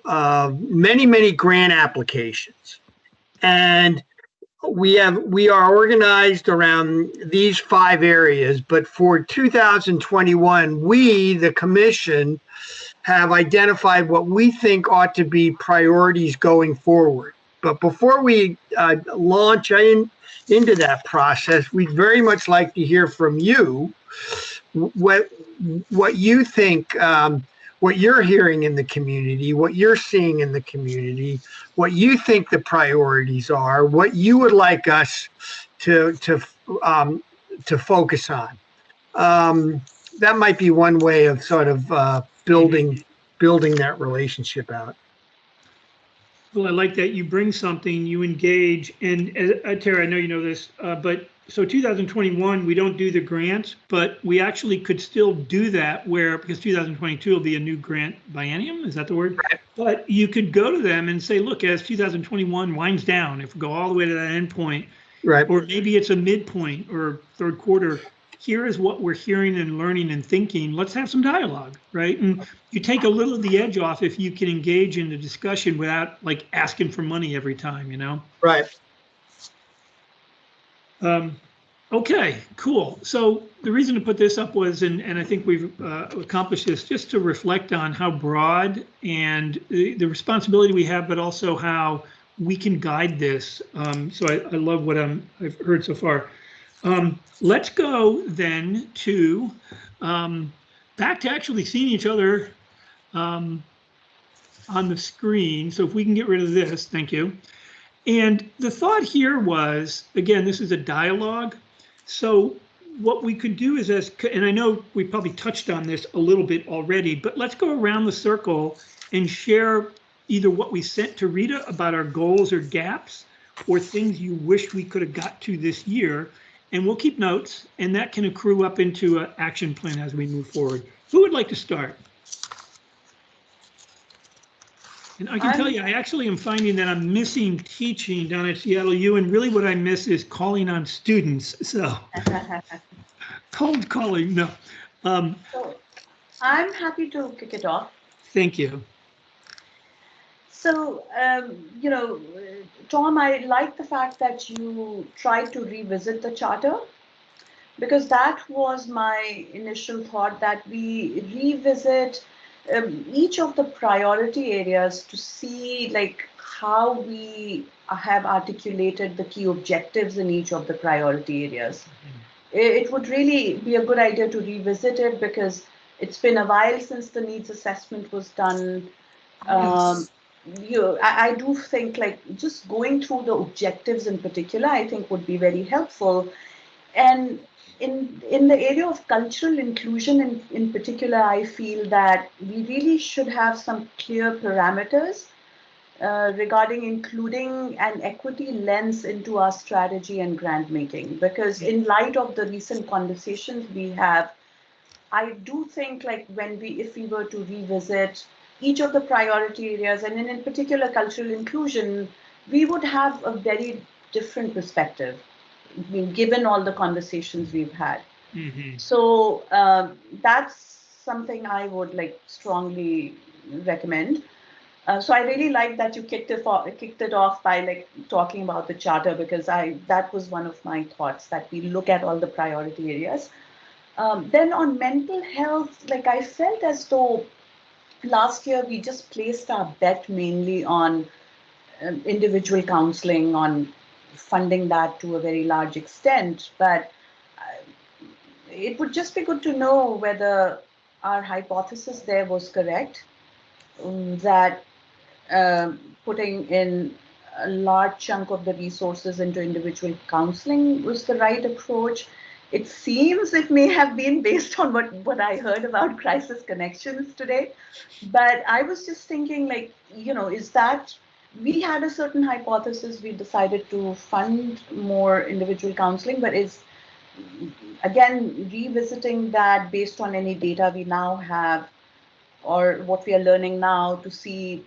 many grant applications, and we are organized around these 5 areas, but for 2021, we, the commission, have identified what we think ought to be priorities going forward. But before we launch into that process, we'd very much like to hear from you what you think, what you're hearing in the community, what you're seeing in the community, what you think the priorities are, what you would like us to focus on. That might be one way of sort of building that relationship out. Well, I like that you bring something, you engage, and Tara, I know you know this, but so 2021, we don't do the grants, but we actually could still do that because 2022 will be a new grant biennium, is that the word? Right. But you could go to them and say, look, as 2021 winds down, if we go all the way to that end point, right, or maybe it's a midpoint or third quarter, here is what we're hearing and learning and thinking. Let's have some dialogue, right? And you take a little of the edge off if you can engage in the discussion without like asking for money every time, Right. Okay, cool. So the reason to put this up was, and I think we've accomplished this, just to reflect on how broad and the responsibility we have, but also how we can guide this. So I love what I've heard so far. Let's go then to back to actually seeing each other on the screen. So if we can get rid of this, thank you. And the thought here was, again, this is a dialogue. So what we could do is, and I know we probably touched on this a little bit already, but let's go around the circle and share either what we sent to Rita about our goals or gaps, or things you wish we could have got to this year. And we'll keep notes, and that can accrue up into an action plan as we move forward. Who would like to start? And I can tell you, I actually am finding that I'm missing teaching down at Seattle U, and really what I miss is calling on students. So cold calling, no. So I'm happy to kick it off. Thank you. So, Tom, I like the fact that you tried to revisit the charter, because that was my initial thought, that we revisit each of the priority areas to see like how we have articulated the key objectives in each of the priority areas. It would really be a good idea to revisit it, because it's been a while since the needs assessment was done. Yes. I do think like just going through the objectives in particular, I think would be very helpful. And in the area of cultural inclusion in particular, I feel that we really should have some clear parameters regarding including an equity lens into our strategy and grant making, because in light of the recent conversations we have, I do think like if we were to revisit each of the priority areas, and in particular cultural inclusion, we would have a very different perspective, given all the conversations we've had. Mm-hmm. So that's something I would like strongly recommend. So I really like that you kicked it off by like talking about the charter, because that was one of my thoughts, that we look at all the priority areas. Then on mental health, like I felt as though last year we just placed our bet mainly on individual counseling, on funding that to a very large extent. But it would just be good to know whether our hypothesis there was correct, that putting in a large chunk of the resources into individual counseling was the right approach. It seems it may have been based on what I heard about crisis connections today. But I was just thinking, like, is that we had a certain hypothesis, we decided to fund more individual counseling, but is again revisiting that based on any data we now have or what we are learning now, to see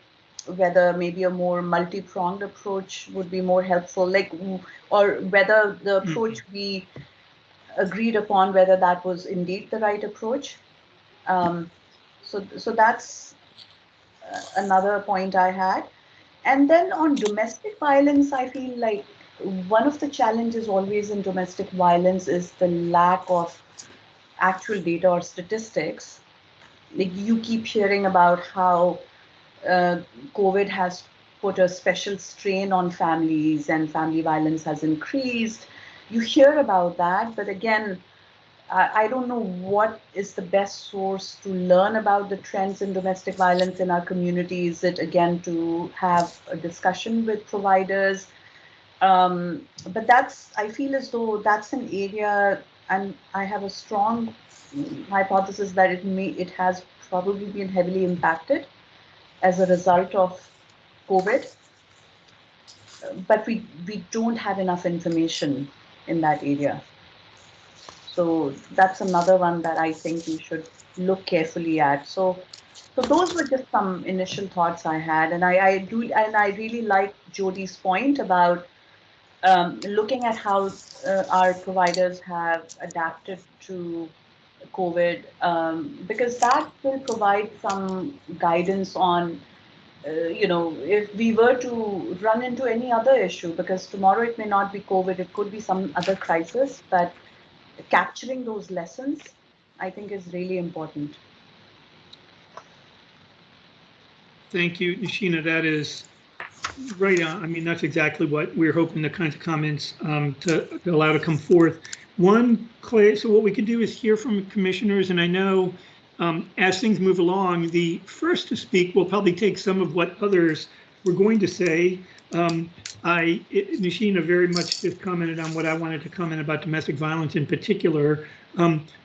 whether maybe a more multi-pronged approach would be more helpful, like, or whether the approach we agreed upon, whether that was indeed the right approach. So that's another point I had. And then on domestic violence, I feel like one of the challenges always in domestic violence is the lack of actual data or statistics. Like, you keep hearing about how COVID has put a special strain on families and family violence has increased. You hear about that, but again, I don't know what is the best source to learn about the trends in domestic violence in our community. Is it again to have a discussion with providers? But I feel as though that's an area, and I have a strong hypothesis that it has probably been heavily impacted as a result of COVID, but we don't have enough information in that area. So that's another one that I think we should look carefully at. So those were just some initial thoughts I had, and I really like Jodi's point about looking at how our providers have adapted to COVID, because that will provide some guidance on, if we were to run into any other issue, because tomorrow it may not be COVID, it could be some other crisis, but capturing those lessons, I think, is really important. Thank you, Nishina. That is right on. I mean, that's exactly what we're hoping, the kinds of comments to allow to come forth. So what we could do is hear from commissioners, and I know as things move along, the first to speak will probably take some of what others were going to say. Nishina very much just commented on what I wanted to comment about domestic violence in particular.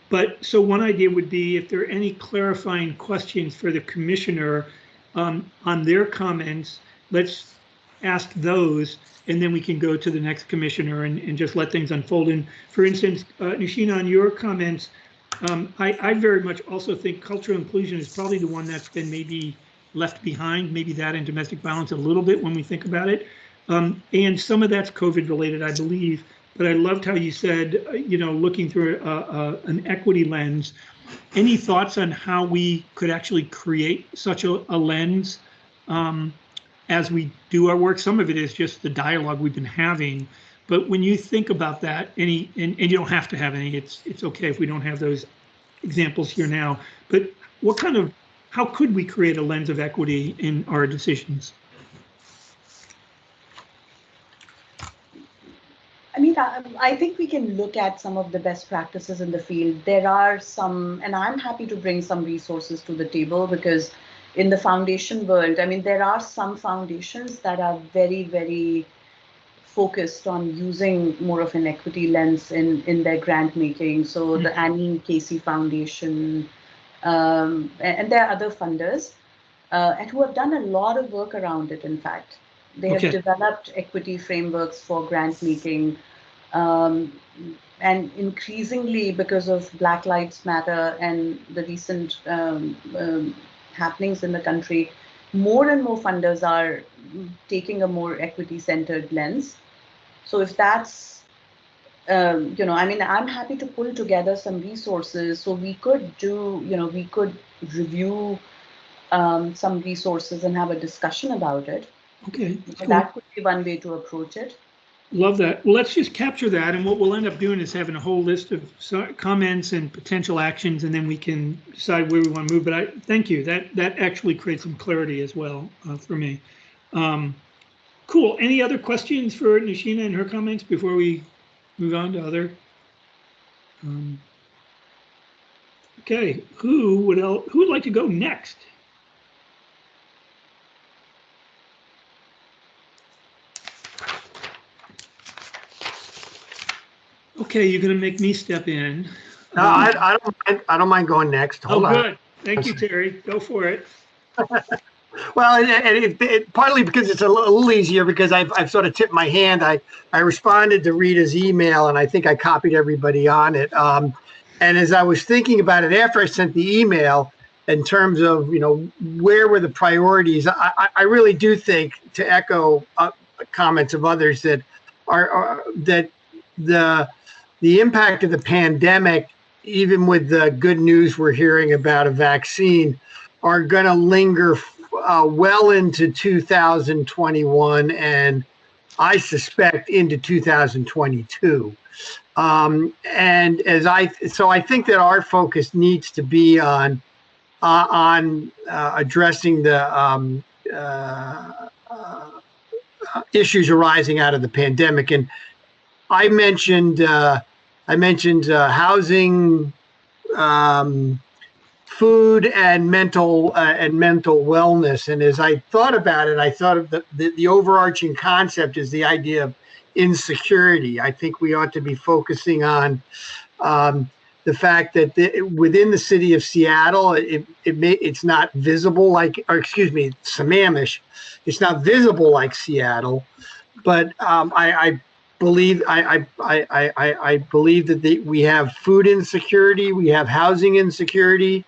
But so one idea would be, if there are any clarifying questions for the commissioner on their comments, let's ask those, and then we can go to the next commissioner and just let things unfold. And for instance, Nishina, on your comments, I very much also think cultural inclusion is probably the one that's been maybe left behind, maybe that and domestic violence a little bit when we think about it. And some of that's COVID related, I believe. But I loved how you said, looking through an equity lens. Any thoughts on how we could actually create such a lens as we do our work? Some of it is just the dialogue we've been having. But when you think about that, and you don't have to have any, it's okay if we don't have those examples here now. But how could we create a lens of equity in our decisions? I mean, I think we can look at some of the best practices in the field. There are some, and I'm happy to bring some resources to the table, because in the foundation world, I mean, there are some foundations that are very, very focused on using more of an equity lens in their grant making. So the Annie Casey Foundation, and there are other funders, and who have done a lot of work around it, in fact. They have developed equity frameworks for grant making, and increasingly, because of Black Lives Matter and the recent happenings in the country, more and more funders are taking a more equity-centered lens. So if that's, I mean, I'm happy to pull together some resources so we could do, we could review some resources and have a discussion about it. Okay. So that could be one way to approach it. Love that. Well, let's just capture that, and what we'll end up doing is having a whole list of comments and potential actions, and then we can decide where we want to move. But I thank you. That actually creates some clarity as well for me. Cool. Any other questions for Nishina and her comments before we move on to other? Okay. Who would like to go next? Okay, you're going to make me step in. No, I don't mind going next. Hold on. Good. Thank you, Terry. Go for it. Well, and it partly because it's a little easier because I've sort of tipped my hand. I responded to Rita's email and I think I copied everybody on it. And as I was thinking about it after I sent the email, in terms of where were the priorities, I really do think, to echo comments of others, that that the impact of the pandemic, even with the good news we're hearing about a vaccine, are going to linger well into 2021, and I suspect into 2022. And so I think that our focus needs to be on addressing the issues arising out of the pandemic. And I mentioned housing, food, and mental wellness. And as I thought about it, I thought of the overarching concept is the idea of insecurity. I think we ought to be focusing on the fact that within the city of Seattle, it's not visible Sammamish, it's not visible like Seattle, but I believe that we have food insecurity, we have housing insecurity,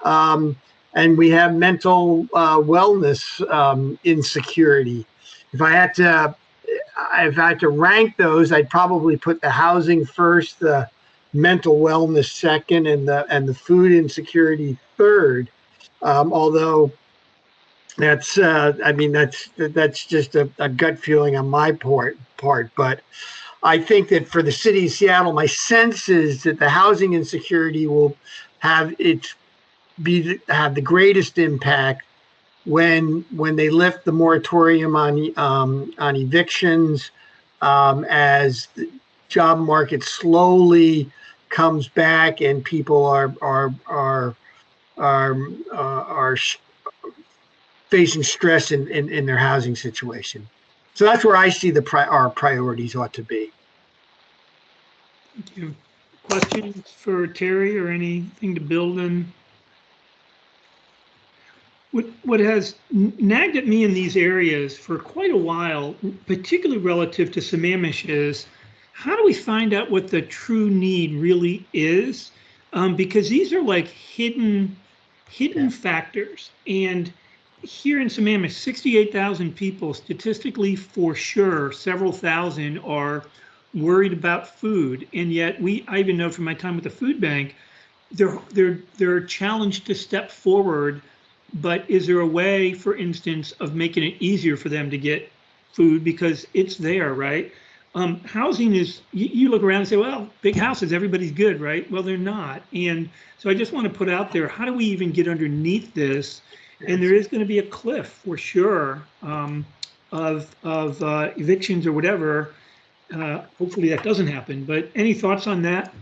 and we have mental wellness insecurity. If I had to rank those, I'd probably put the housing first, the mental wellness second, and the food insecurity third. Although that's just a gut feeling on my part. But I think that for the city of Seattle, my sense is that the housing insecurity will have the greatest impact when they lift the moratorium on evictions, as the job market slowly comes back and people are facing stress in their housing situation. So that's where I see our priorities ought to be. Thank you. Questions for Terry or anything to build in? What has nagged at me in these areas for quite a while, particularly relative to Sammamish, is how do we find out what the true need really is? Because these are like hidden factors. And here in Sammamish, 68,000 people, statistically for sure, several thousand are worried about food. And yet I even know from my time with the food bank, they're challenged to step forward. But is there a way, for instance, of making it easier for them to get food because it's there, right? Housing is, you look around and say, well, big houses, everybody's good, right? Well, they're not. And so I just want to put out there, how do we even get underneath this? And there is going to be a cliff for sure of evictions or whatever. Hopefully that doesn't happen. But any thoughts on that?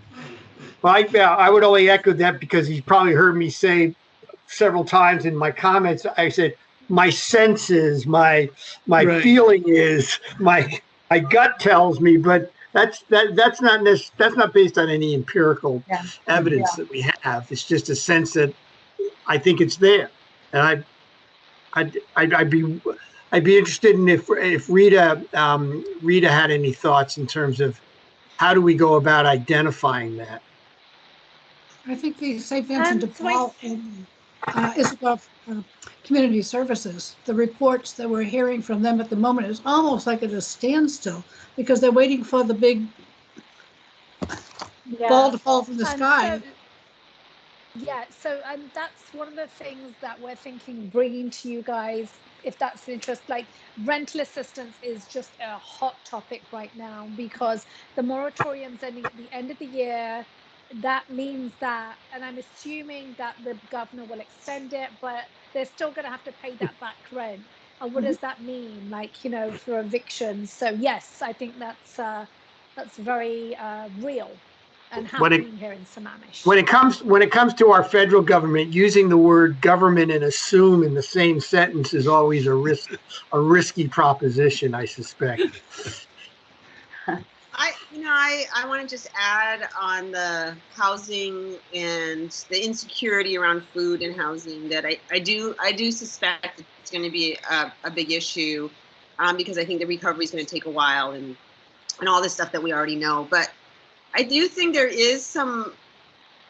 Well, I would only echo that because he's probably heard me say several times in my comments. I said my sense is, my right. Feeling is, my gut tells me, but that's not based on any empirical evidence that we have. It's just a sense that I think it's there. And I'd be interested in if Rita had any thoughts in terms of how do we go about identifying that. I think the St. Vincent de Paul Isabel Community Services, the reports that we're hearing from them at the moment is almost like at a standstill because they're waiting for the big ball to fall from the sky. Yeah, so that's one of the things that we're thinking bringing to you guys, if that's an interest. Like rental assistance is just a hot topic right now because the moratorium's ending at the end of the year. That means that, and I'm assuming that the governor will extend it, but they're still going to have to pay that back rent. And what does that mean, like, for evictions? So yes, I think that's very real and When it happening here in Sammamish. when it comes to our federal government, using the word government and assume in the same sentence is always a risky proposition, I suspect. I want to just add on the housing and the insecurity around food and housing that I do suspect it's going to be a big issue, because I think the recovery is going to take a while and all this stuff that we already know. But I do think there is some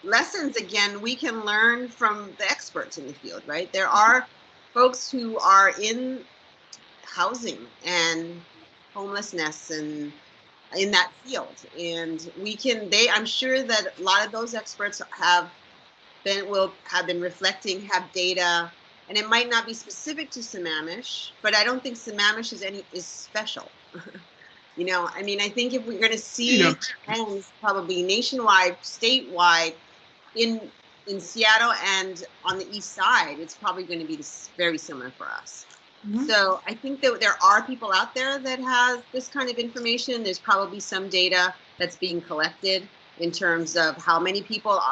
lessons, again, we can learn from the experts in the field, right? There are folks who are in housing and homelessness and in that field, and I'm sure that a lot of those experts have been reflecting, have data, and it might not be specific to Sammamish, but I don't think Sammamish is special. I mean, I think if we're going to see trends probably nationwide, statewide, in Seattle and on the east side, it's probably going to be very similar for us. So I think that there are people out there that has this kind of information. There's probably some data that's being collected in terms of how many people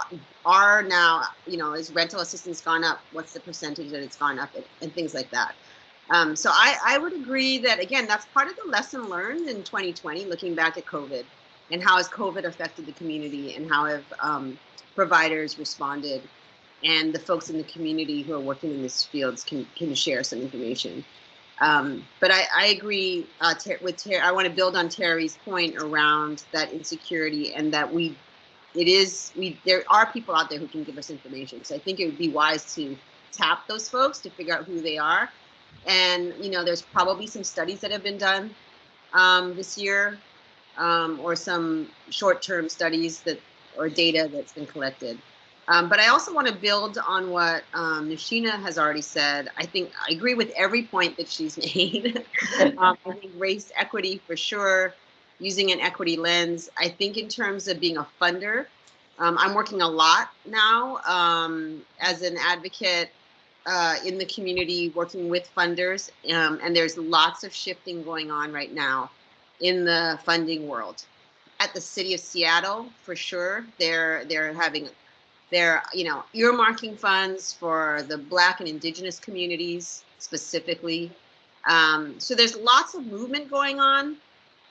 are now, is rental assistance gone up? What's the percentage that it's gone up, and things like that. So I would agree that, again, that's part of the lesson learned in 2020, looking back at COVID and how has COVID affected the community and how have providers responded, and the folks in the community who are working in these fields can share some information. But I agree with Terry. I want to build on Terry's point around that insecurity, and that there are people out there who can give us information. So I think it would be wise to tap those folks to figure out who they are. And, there's probably some studies that have been done this year, or some short-term studies or data that's been collected. But I also want to build on what Nashina has already said. I think I agree with every point that she's made. I think race equity for sure, using an equity lens. I think in terms of being a funder, I'm working a lot now as an advocate in the community, working with funders, and there's lots of shifting going on right now in the funding world. At the city of Seattle, for sure, they're earmarking funds for the Black and Indigenous communities specifically. So there's lots of movement going on,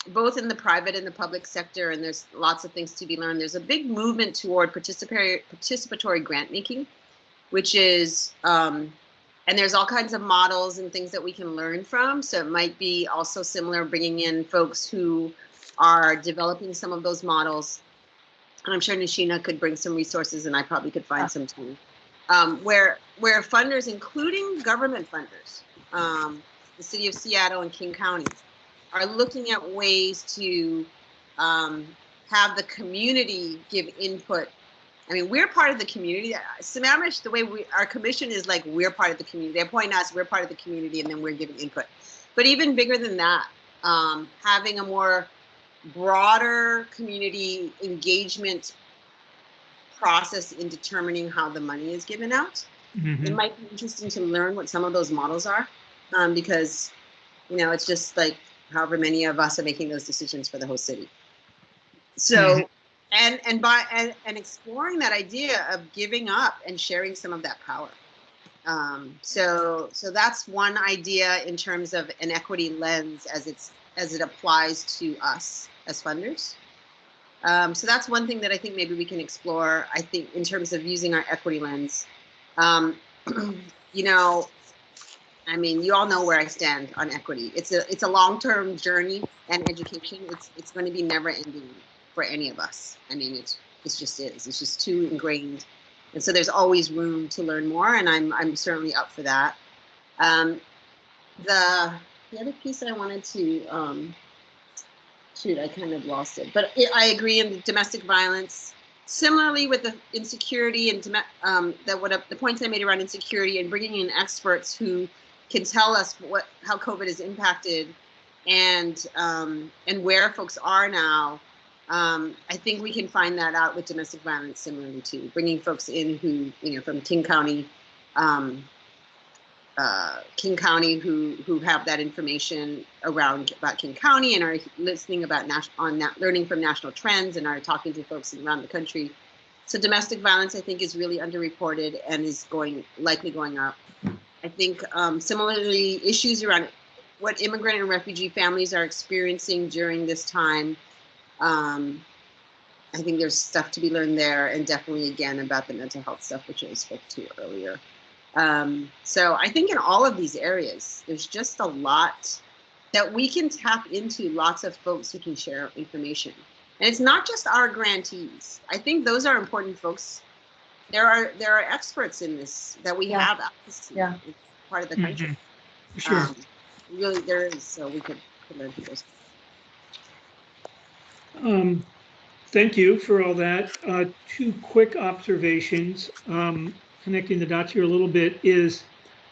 both in the private and the public sector, and there's lots of things to be learned. There's a big movement toward participatory grant making, which is, and there's all kinds of models and things that we can learn from. So it might be also similar, bringing in folks who are developing some of those models. And I'm sure Nashina could bring some resources, and I probably could find some too, where funders, including government funders, the city of Seattle and King County, are looking at ways to have the community give input. I mean, we're part of the community. Sammamish, the way our commission is, like, we're part of the community. They appoint us, we're part of the community, and then we're giving input. But even bigger than that, having a more broader community engagement process in determining how the money is given out. It might be interesting to learn what some of those models are, because, it's just like however many of us are making those decisions for the whole city. So, and exploring that idea of giving up and sharing some of that power. So that's one idea in terms of an equity lens as it applies to us as funders. So that's one thing that I think maybe we can explore, I think, in terms of using our equity lens. I mean, you all know where I stand on equity. It's a long-term journey, and education, it's going to be never ending for any of us. I mean, it just is. It's just too ingrained. And so there's always room to learn more, and I'm certainly up for that. The other piece I wanted to, shoot, I kind of lost it. But I agree in domestic violence, similarly with the insecurity and the points I made around insecurity and bringing in experts who can tell us how COVID has impacted and where folks are now. I think we can find that out with domestic violence similarly too, bringing folks in who, from King County, who have that information about King County and are listening about learning from national trends and are talking to folks around the country. So domestic violence, I think, is really underreported and is likely going up. I think similarly, issues around what immigrant and refugee families are experiencing during this time. I think there's stuff to be learned there, and definitely again about the mental health stuff, which I spoke to earlier. So I think in all of these areas, there's just a lot that we can tap into, lots of folks who can share information. And it's not just our grantees. I think those are important folks. There are experts in this that we have access to. Yeah. It's part of the country. Sure. Really, there is, so we could learn from those. Thank you for all that. Two quick observations. Connecting the dots here a little bit is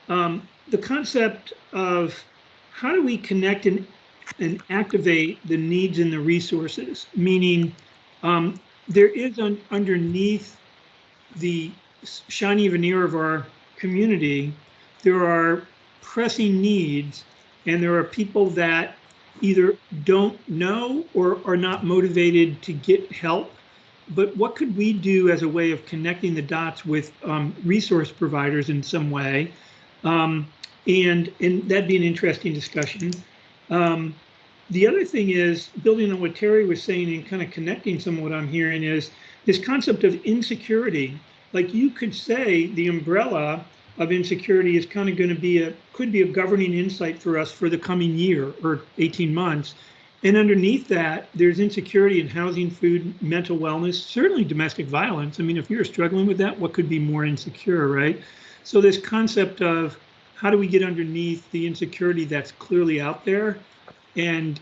the concept of how do we connect and activate the needs and the resources, meaning there is underneath the shiny veneer of our community, there are pressing needs, and there are people that either don't know or are not motivated to get help. But what could we do as a way of connecting the dots with resource providers in some way? And that'd be an interesting discussion. The other thing is, building on what Terry was saying and kind of connecting some of what I'm hearing, is this concept of insecurity. Like, you could say the umbrella of insecurity is kind of going to could be a governing insight for us for the coming year or 18 months. And underneath that, there's insecurity in housing, food, mental wellness, certainly domestic violence. I mean, if you're struggling with that, what could be more insecure, right? So this concept of how do we get underneath the insecurity that's clearly out there and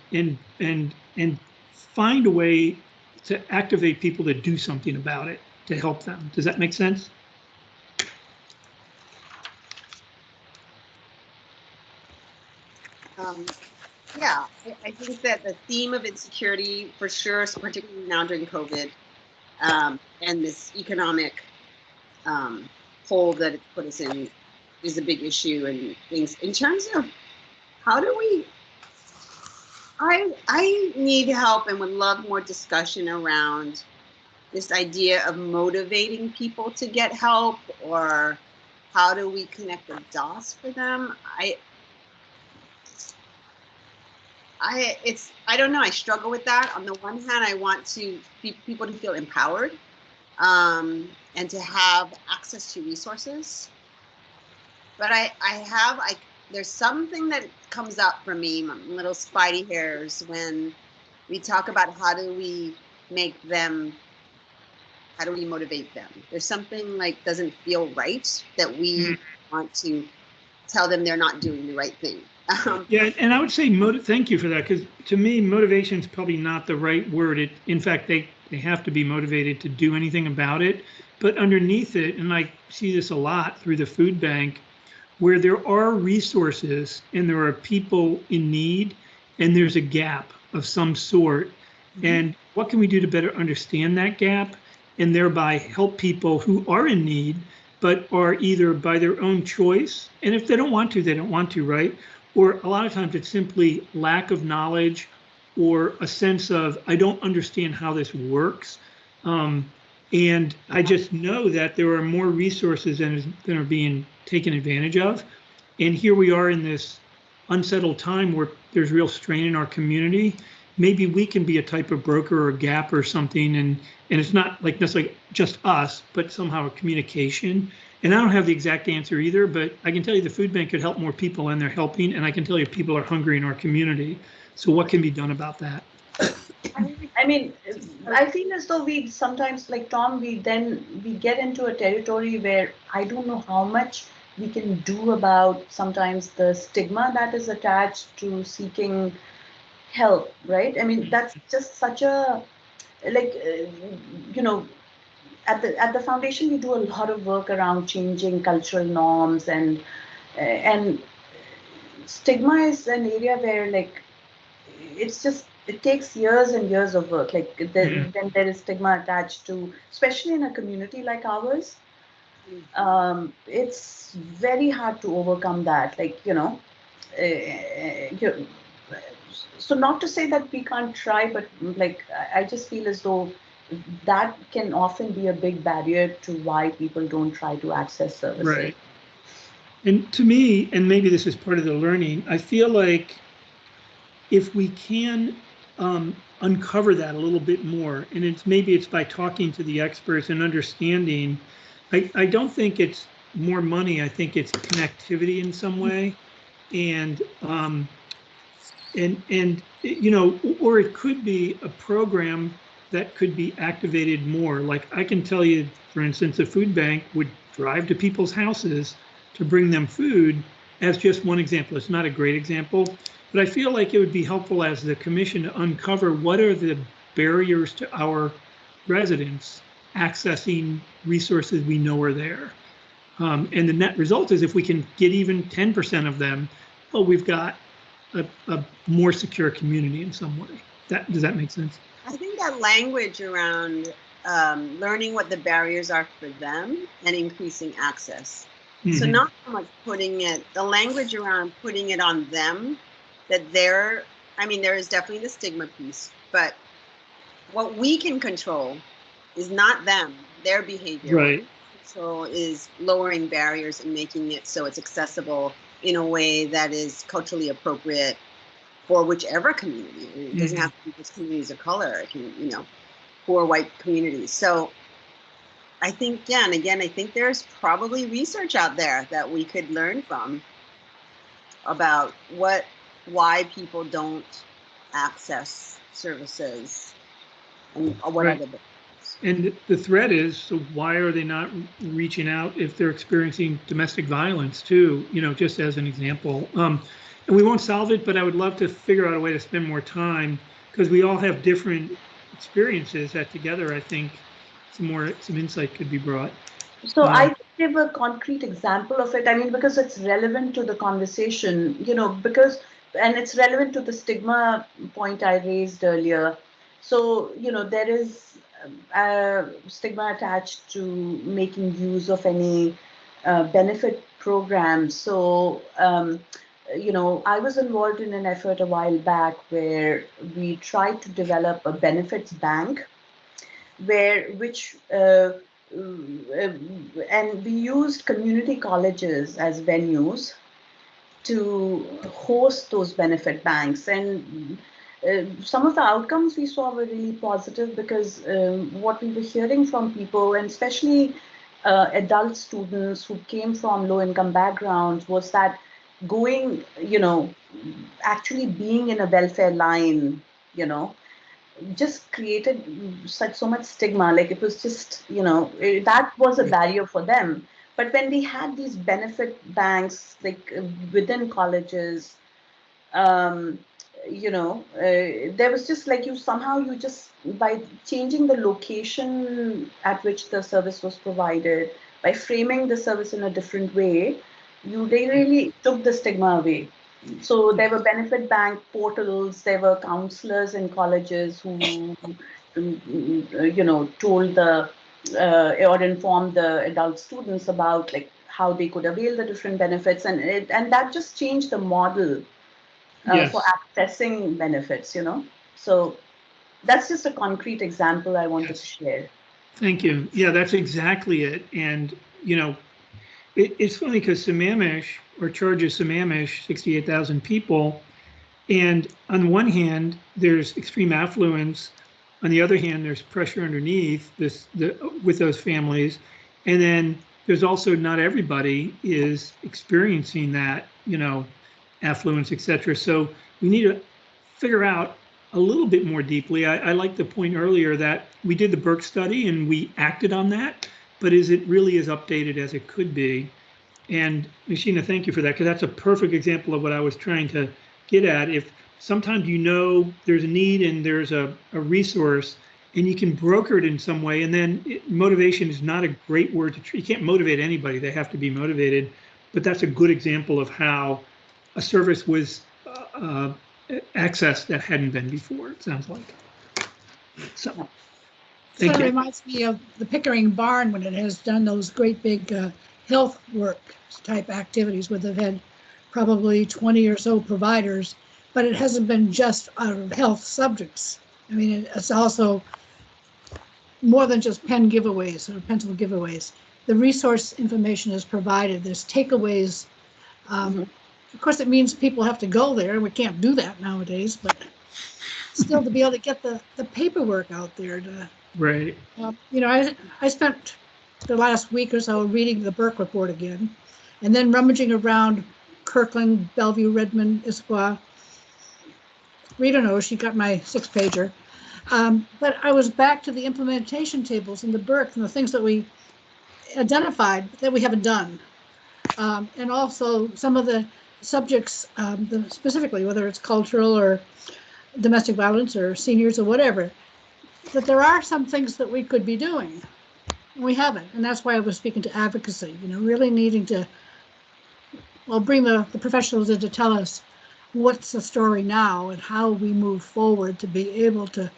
find a way to activate people to do something about it, to help them. Does that make sense? Yeah, I think that the theme of insecurity, for sure, particularly now during COVID, and this economic hole that it's put us in, is a big issue. And things in terms of how do we, I need help and would love more discussion around this idea of motivating people to get help, or how do we connect the dots for them? I don't know. I struggle with that. On the one hand, I want people to feel empowered and to have access to resources. But there's something that comes up for me, my little spidey hairs, when we talk about how do we motivate them. There's something like doesn't feel right that we want to tell them they're not doing the right thing. Yeah, and I would say thank you for that, because to me, motivation is probably not the right word. In fact, they have to be motivated to do anything about it. But underneath it, and I see this a lot through the food bank, where there are resources and there are people in need, and there's a gap of some sort. And what can we do to better understand that gap and thereby help people who are in need, but are either by their own choice, and if they don't want to, they don't want to, right? Or a lot of times it's simply lack of knowledge or a sense of, I don't understand how this works. And I just know that there are more resources than are being taken advantage of. And here we are in this unsettled time where there's real strain in our community. Maybe we can be a type of broker or gap or something. And it's not like necessarily just us, but somehow a communication. And I don't have the exact answer either, but I can tell you the food bank could help more people, and they're helping. And I can tell you people are hungry in our community. So what can be done about that? I mean, I feel as though we sometimes, like Tom, we get into a territory where I don't know how much we can do about sometimes the stigma that is attached to seeking help, right? I mean, that's just such a, like, at the foundation, we do a lot of work around changing cultural norms, and stigma is an area where like it takes years and years of work. Like then there is stigma attached to, especially in a community like ours. It's very hard to overcome that. Like so not to say that we can't try, but like I just feel as though that can often be a big barrier to why people don't try to access services. Right. And to me, and maybe this is part of the learning, I feel like if we can uncover that a little bit more, and maybe it's by talking to the experts and understanding, I don't think it's more money. I think it's connectivity in some way, and or it could be a program that could be activated more. Like I can tell you, for instance, a food bank would drive to people's houses to bring them food, as just one example. It's not a great example, but I feel like it would be helpful as the commission to uncover what are the barriers to our residents accessing resources we know are there. And the net result is if we can get even 10% of them, well, we've got a more secure community in some way. Does that make sense? I think that language around learning what the barriers are for them and increasing access. So not so much the language around putting it on them, that there is definitely the stigma piece, but what we can control is not them, their behavior. Right. So is lowering barriers and making it so it's accessible in a way that is culturally appropriate for whichever community. It doesn't have to be just communities of color. It can, poor white communities. So I think, I think there's probably research out there that we could learn from about why people don't access services and what are the barriers. And the threat is, so why are they not reaching out if they're experiencing domestic violence too, just as an example. And we won't solve it, but I would love to figure out a way to spend more time, because we all have different experiences that together, I think some insight could be brought. So I give a concrete example of it. I mean, because it's relevant to the conversation, and it's relevant to the stigma point I raised earlier. So, there is stigma attached to making use of any benefit programs. So, I was involved in an effort a while back where we tried to develop a benefits bank, and we used community colleges as venues to host those benefit banks. And some of the outcomes we saw were really positive, because what we were hearing from people, and especially adult students who came from low-income backgrounds, was that going, actually being in a welfare line, just created so much stigma. Like it was just, that was a barrier for them. But when we had these benefit banks, like within colleges, there was just like you just by changing the location at which the service was provided, by framing the service in a different way, they really took the stigma away. So there were benefit bank portals, there were counselors in colleges who, told or informed the adult students about like how they could avail the different benefits, and that just changed the model for accessing benefits. So that's just a concrete example I wanted to share. Thank you. Yeah, that's exactly it. And it's funny because Sammamish, or charges Sammamish, 68,000 people. And on one hand, there's extreme affluence. On the other hand, there's pressure underneath with those families. And then there's also not everybody is experiencing that, affluence, et cetera. So we need to figure out a little bit more deeply. I like the point earlier that we did the Burke study and we acted on that, but is it really as updated as it could be? And Mishina, thank you for that, because that's a perfect example of what I was trying to get at. If sometimes there's a need and there's a resource, and you can broker it in some way. And then motivation is not a great word to treat. You can't motivate anybody. They have to be motivated. But that's a good example of how a service was accessed that hadn't been before, it sounds like. So, thank Sort of you. reminds me of the Pickering Barn when it has done those great big health work type activities where they've had probably 20 or so providers, but it hasn't been just out of health subjects. I mean, it's also more than just pen giveaways or pencil giveaways. The resource information is provided. There's takeaways. Of course, it means people have to go there. We can't do that nowadays, but still to be able to get the paperwork out there. Right. You know, I spent the last week or so reading the Burke report again, and then rummaging around Kirkland, Bellevue, Redmond, Issaquah. Rita knows, she got my 6-pager. But I was back to the implementation tables in the Burke and the things that we identified that we haven't done. And also some of the subjects, specifically, whether it's cultural or domestic violence or seniors or whatever, that there are some things that we could be doing. We haven't. And that's why I was speaking to advocacy, you know, really needing to, well, bring the professionals in to tell us what's the story now and how we move forward to be able to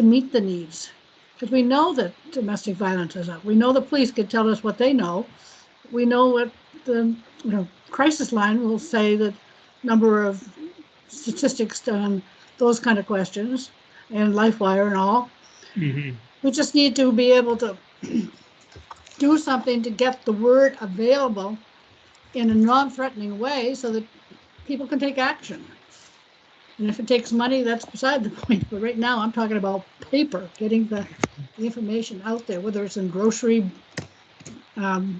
meet the needs. Because we know that domestic violence is up. We know the police can tell us what they know. We know what the crisis line will say, that number of statistics on those kind of questions, and LifeWire and all. Mm-hmm. We just need to be able to do something to get the word available in a non-threatening way so that people can take action. And if it takes money, that's beside the point. But right now, I'm talking about paper, getting the information out there, whether it's in grocery, the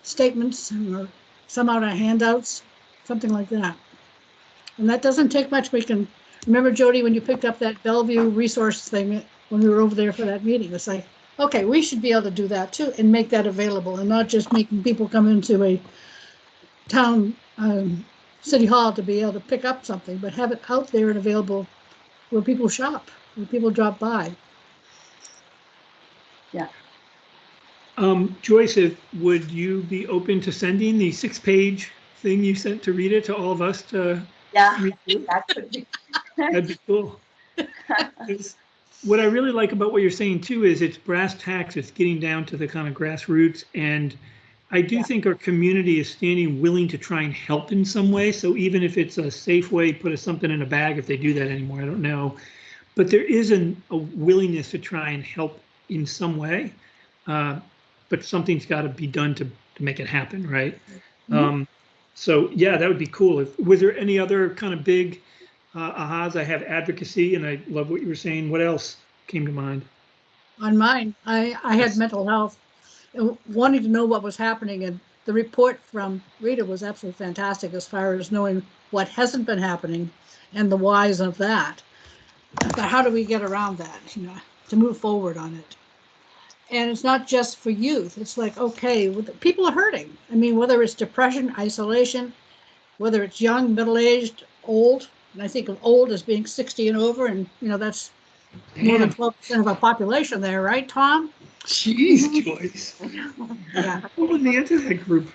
statements or some out of handouts, something like that. And that doesn't take much. We can remember, Jody, when you picked up that Bellevue resource thing when we were over there for that meeting. It's like, okay, we should be able to do that too and make that available, and not just making people come into a town city hall to be able to pick up something, but have it out there and available where people shop, where people drop by. Yeah. Joyce, would you be open to sending the 6-page thing you sent to Rita to all of us to read through? That could be. That'd be cool. What I really like about what you're saying too is it's brass tacks. It's getting down to the kind of grassroots, and I do think our community is standing willing to try and help in some way. So even if it's a safe way, put something in a bag, if they do that anymore, I don't know. But there is a willingness to try and help in some way. But something's got to be done to make it happen, right? Mm-hmm. So yeah, that would be cool. Was there any other kind of big ahas? I have advocacy, and I love what you were saying. What else came to mind? On mine, I had mental health, wanting to know what was happening, and the report from Rita was absolutely fantastic as far as knowing what hasn't been happening and the whys of that. But how do we get around that, to move forward on it? And it's not just for youth. It's like, okay, people are hurting. I mean, whether it's depression, isolation, whether it's young, middle-aged, old, and I think of old as being 60 and over, and that's more than 12% of our population there, right, Tom? Jeez, Joyce. Yeah. I wouldn't answer that group.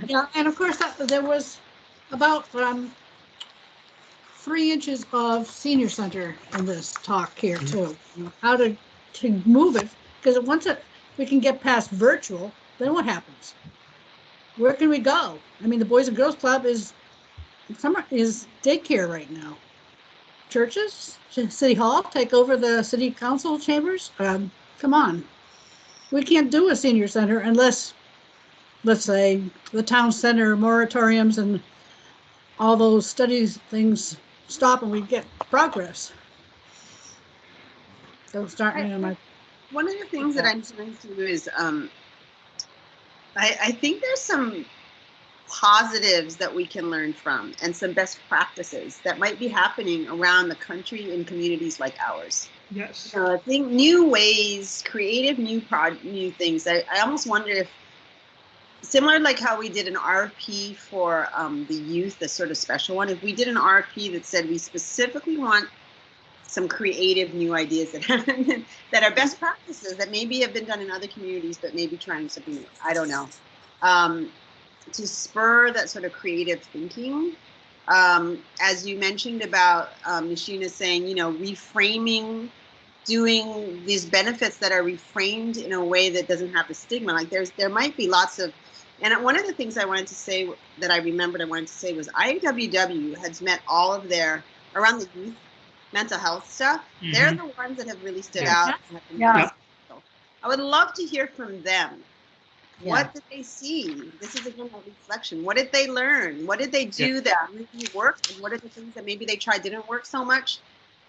Yeah, and of course there was about 3 inches of senior center in this talk here too. How to move it, because once we can get past virtual, then what happens? Where can we go? I mean, the Boys and Girls Club is daycare right now. Churches, City Hall, take over the city council chambers. Come on. We can't do a senior center unless, let's say, the town center moratoriums and all those studies things stop and we get progress. Don't start me on my... One of the things that I'm trying to do is, I think there's some positives that we can learn from and some best practices that might be happening around the country in communities like ours. Yes. I think new ways, creative new things. I almost wonder if, similar like how we did an RFP for the youth, the sort of special one, if we did an RFP that said we specifically want some creative new ideas that that are best practices that maybe have been done in other communities, but maybe trying something new. I don't know. To spur that sort of creative thinking. As you mentioned about Nishina saying, you know, reframing, doing these benefits that are reframed in a way that doesn't have the stigma. Like there might be lots of, and one of the things I wanted to say that I remembered I wanted to say was IWW has met all of their, around the youth mental health stuff. Mm-hmm. They're the ones that have really stood out. Yeah. I would love to hear from them. Yeah. What did they see? This is again a reflection. What did they learn? What did they do that really worked? And what are the things that maybe they tried didn't work so much?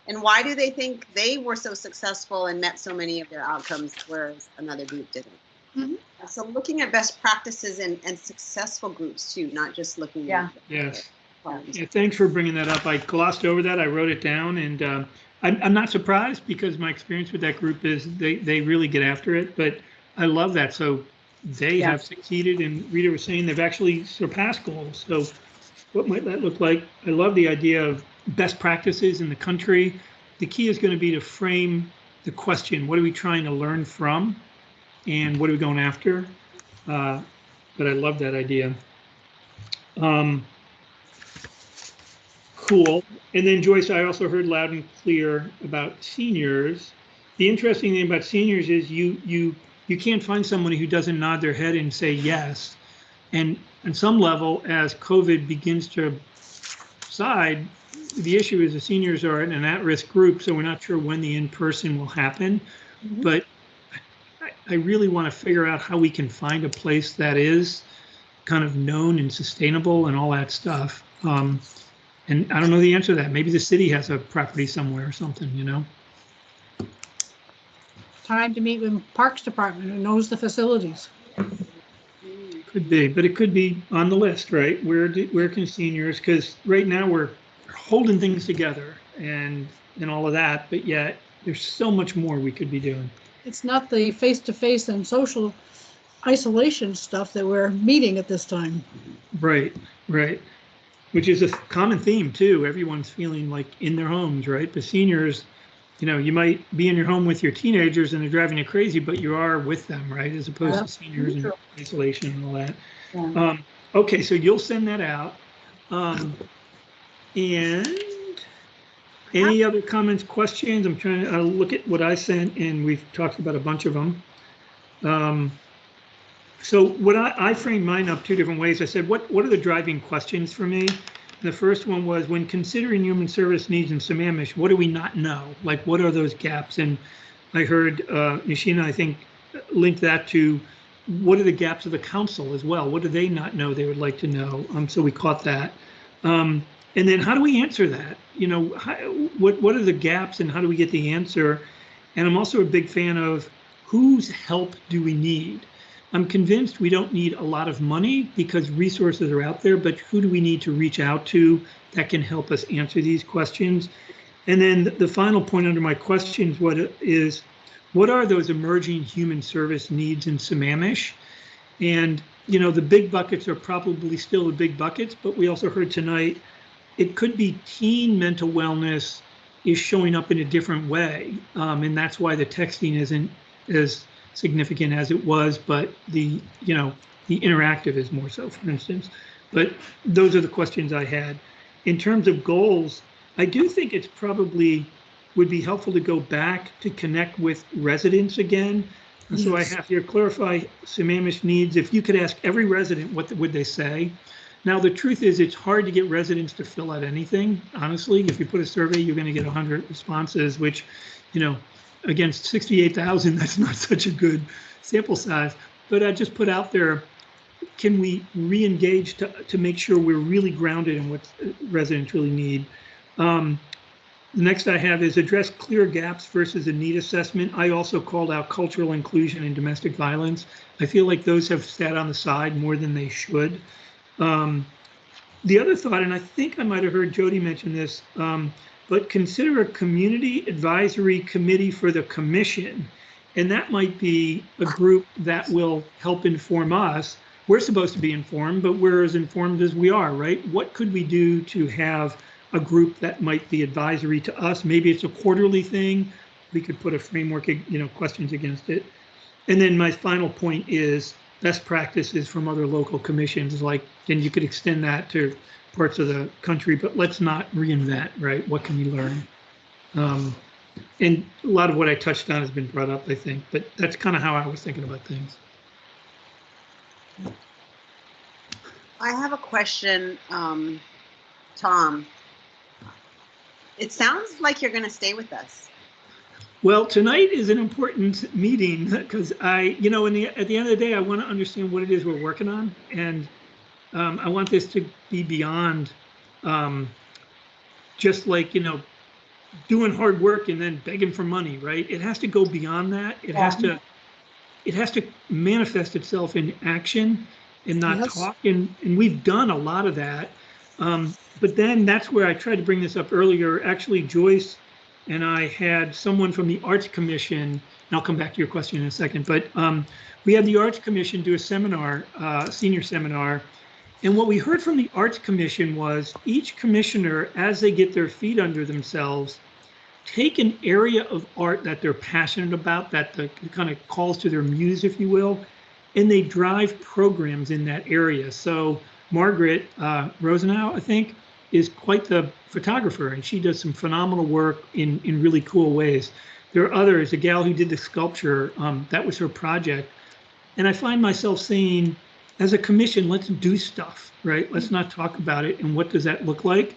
And why do they think they were so successful and met so many of their outcomes, whereas another group didn't? Mm-hmm. So looking at best practices and successful groups too, not just looking at yes. Yeah, thanks for bringing that up. I glossed over that. I wrote it down, and I'm not surprised because my experience with that group is they really get after it. But I love that. So they have succeeded, and Rita was saying they've actually surpassed goals. So what might that look like? I love the idea of best practices in the country. The key is going to be to frame the question: what are we trying to learn from, and what are we going after? But I love that idea. Cool. And then Joyce, I also heard loud and clear about seniors. The interesting thing about seniors is you can't find somebody who doesn't nod their head and say yes. And on some level, as COVID begins to subside, the issue is the seniors are in an at-risk group, so we're not sure when the in-person will happen. Mm-hmm. But I really want to figure out how we can find a place that is kind of known and sustainable and all that stuff. And I don't know the answer to that. Maybe the city has a property somewhere or something, you know? Time to meet with Parks Department who knows the facilities. Could be, but it could be on the list, right? Where can seniors, because right now we're holding things together and all of that, but yet there's so much more we could be doing. It's not the face-to-face and social isolation stuff that we're meeting at this time. Right. Which is a common theme too. Everyone's feeling like in their homes, right? But seniors, you know, you might be in your home with your teenagers and they're driving you crazy, but you are with them, right? As opposed to seniors in isolation and all that. Yeah. Okay, so you'll send that out. And any other comments, questions? I'm trying to look at what I sent, and we've talked about a bunch of them. So what I framed mine up two different ways. I said, what are the driving questions for me? And the first one was, when considering human service needs in Sammamish, what do we not know? Like, what are those gaps? And I heard Nishina, I think, link that to what are the gaps of the council as well? What do they not know they would like to know? So we caught that. And then how do we answer that? You know, what are the gaps and how do we get the answer? And I'm also a big fan of whose help do we need? I'm convinced we don't need a lot of money because resources are out there, but who do we need to reach out to that can help us answer these questions? And then the final point under my questions, what are those emerging human service needs in Sammamish? And, you know, the big buckets are probably still the big buckets, but we also heard tonight, it could be teen mental wellness is showing up in a different way. And that's why the texting isn't as significant as it was, but the interactive is more so, for instance. But those are the questions I had. In terms of goals, I do think it's probably would be helpful to go back to connect with residents again. And so I have here clarify Sammamish needs. If you could ask every resident, what would they say? Now, the truth is it's hard to get residents to fill out anything. Honestly, if you put a survey, you're going to get 100 responses, which, you know, against 68,000, that's not such a good sample size. But I just put out there, can we re-engage to make sure we're really grounded in what residents really need? The next I have is address clear gaps versus a need assessment. I also called out cultural inclusion and domestic violence. I feel like those have sat on the side more than they should. The other thought, and I think I might have heard Jody mention this, but consider a community advisory committee for the commission. And that might be a group that will help inform us. We're supposed to be informed, but we're as informed as we are, right? What could we do to have a group that might be advisory to us. Maybe it's a quarterly thing. We could put a framework, questions against it. And then my final point is best practices from other local commissions, and you could extend that to parts of the country, but let's not reinvent, right? What can we learn? And a lot of what I touched on has been brought up, I think, but that's kind of how I was thinking about things. I have a question, Tom. It sounds like you're going to stay with us. Well, tonight is an important meeting because at the end of the day, I want to understand what it is we're working on, and I want this to be beyond just doing hard work and then begging for money, right? It has to go beyond that. It has to manifest itself in action and not talk. And we've done a lot of that. But then that's where I tried to bring this up earlier. Actually, Joyce and I had someone from the Arts Commission, and I'll come back to your question in a second, but we had the Arts Commission do a seminar, senior seminar. And what we heard from the Arts Commission was each commissioner, as they get their feet under themselves, take an area of art that they're passionate about, that kind of calls to their muse, if you will, and they drive programs in that area. So Margaret Rosenau, I think, is quite the photographer, and she does some phenomenal work in really cool ways. There are others, a gal who did the sculpture, that was her project. And I find myself saying, as a commission, let's do stuff, right? Let's not talk about it. And what does that look like?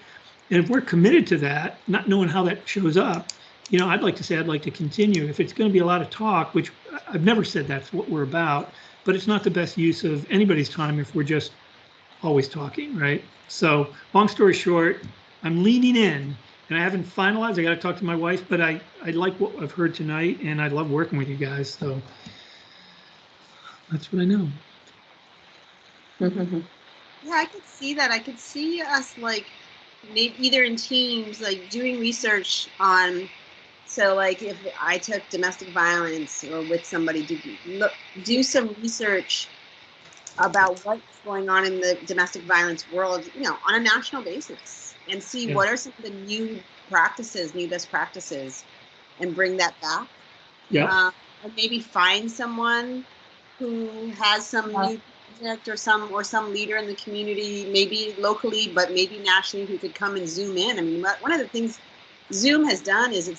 And if we're committed to that, not knowing how that shows up, I'd like to say I'd like to continue. If it's going to be a lot of talk, which I've never said that's what we're about, but it's not the best use of anybody's time if we're just always talking, right? So long story short, I'm leaning in, and I haven't finalized. I got to talk to my wife, but I like what I've heard tonight, and I love working with you guys. So that's what I know. Yeah, I could see that. I could see us maybe either in teams, doing research on. So if I took domestic violence or with somebody, do some research about what's going on in the domestic violence world, on a national basis, and see what are some of the new best practices, and bring that back. Yeah. And maybe find someone who has some new project or some leader in the community, maybe locally, but maybe nationally, who could come and zoom in. I mean, one of the things Zoom has done is in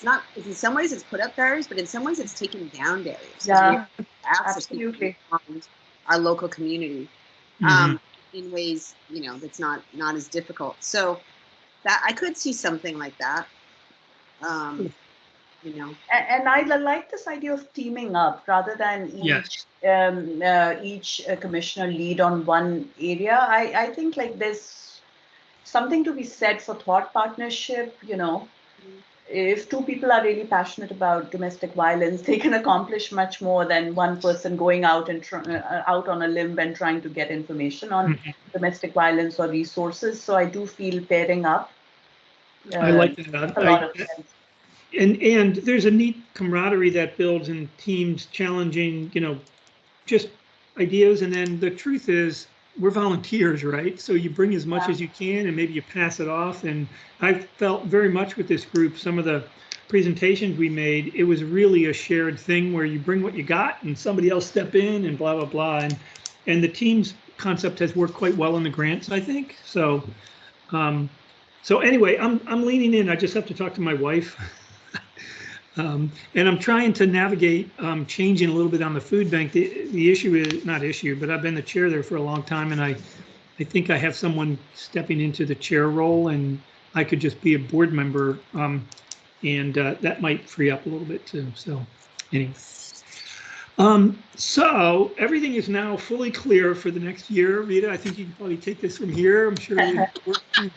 some ways it's put up barriers, but in some ways it's taken down barriers. Yeah, absolutely. Our local community, in ways that's not as difficult. So that I could see something like that. And I like this idea of teaming up rather than each commissioner lead on one area. I think there's something to be said for thought partnership. If two people are really passionate about domestic violence, they can accomplish much more than one person going out and out on a limb and trying to get information on domestic violence or resources. So I do feel pairing up. I like that. A lot of sense. And there's a neat camaraderie that builds in teams, challenging, just ideas. And then the truth is, we're volunteers, right? So you bring as much as you can, and maybe you pass it off. And I felt very much with this group, some of the presentations we made, it was really a shared thing where you bring what you got and somebody else step in and blah, blah, blah. And the team's concept has worked quite well in the grants, I think. So, anyway, I'm leaning in. I just have to talk to my wife. And I'm trying to navigate changing a little bit on the food bank. The issue is not issue, but I've been the chair there for a long time, and I think I have someone stepping into the chair role, and I could just be a board member, and that might free up a little bit too. So anyway, so everything is now fully clear for the next year. Rita, I think you can probably take this from here. I'm sure you work through.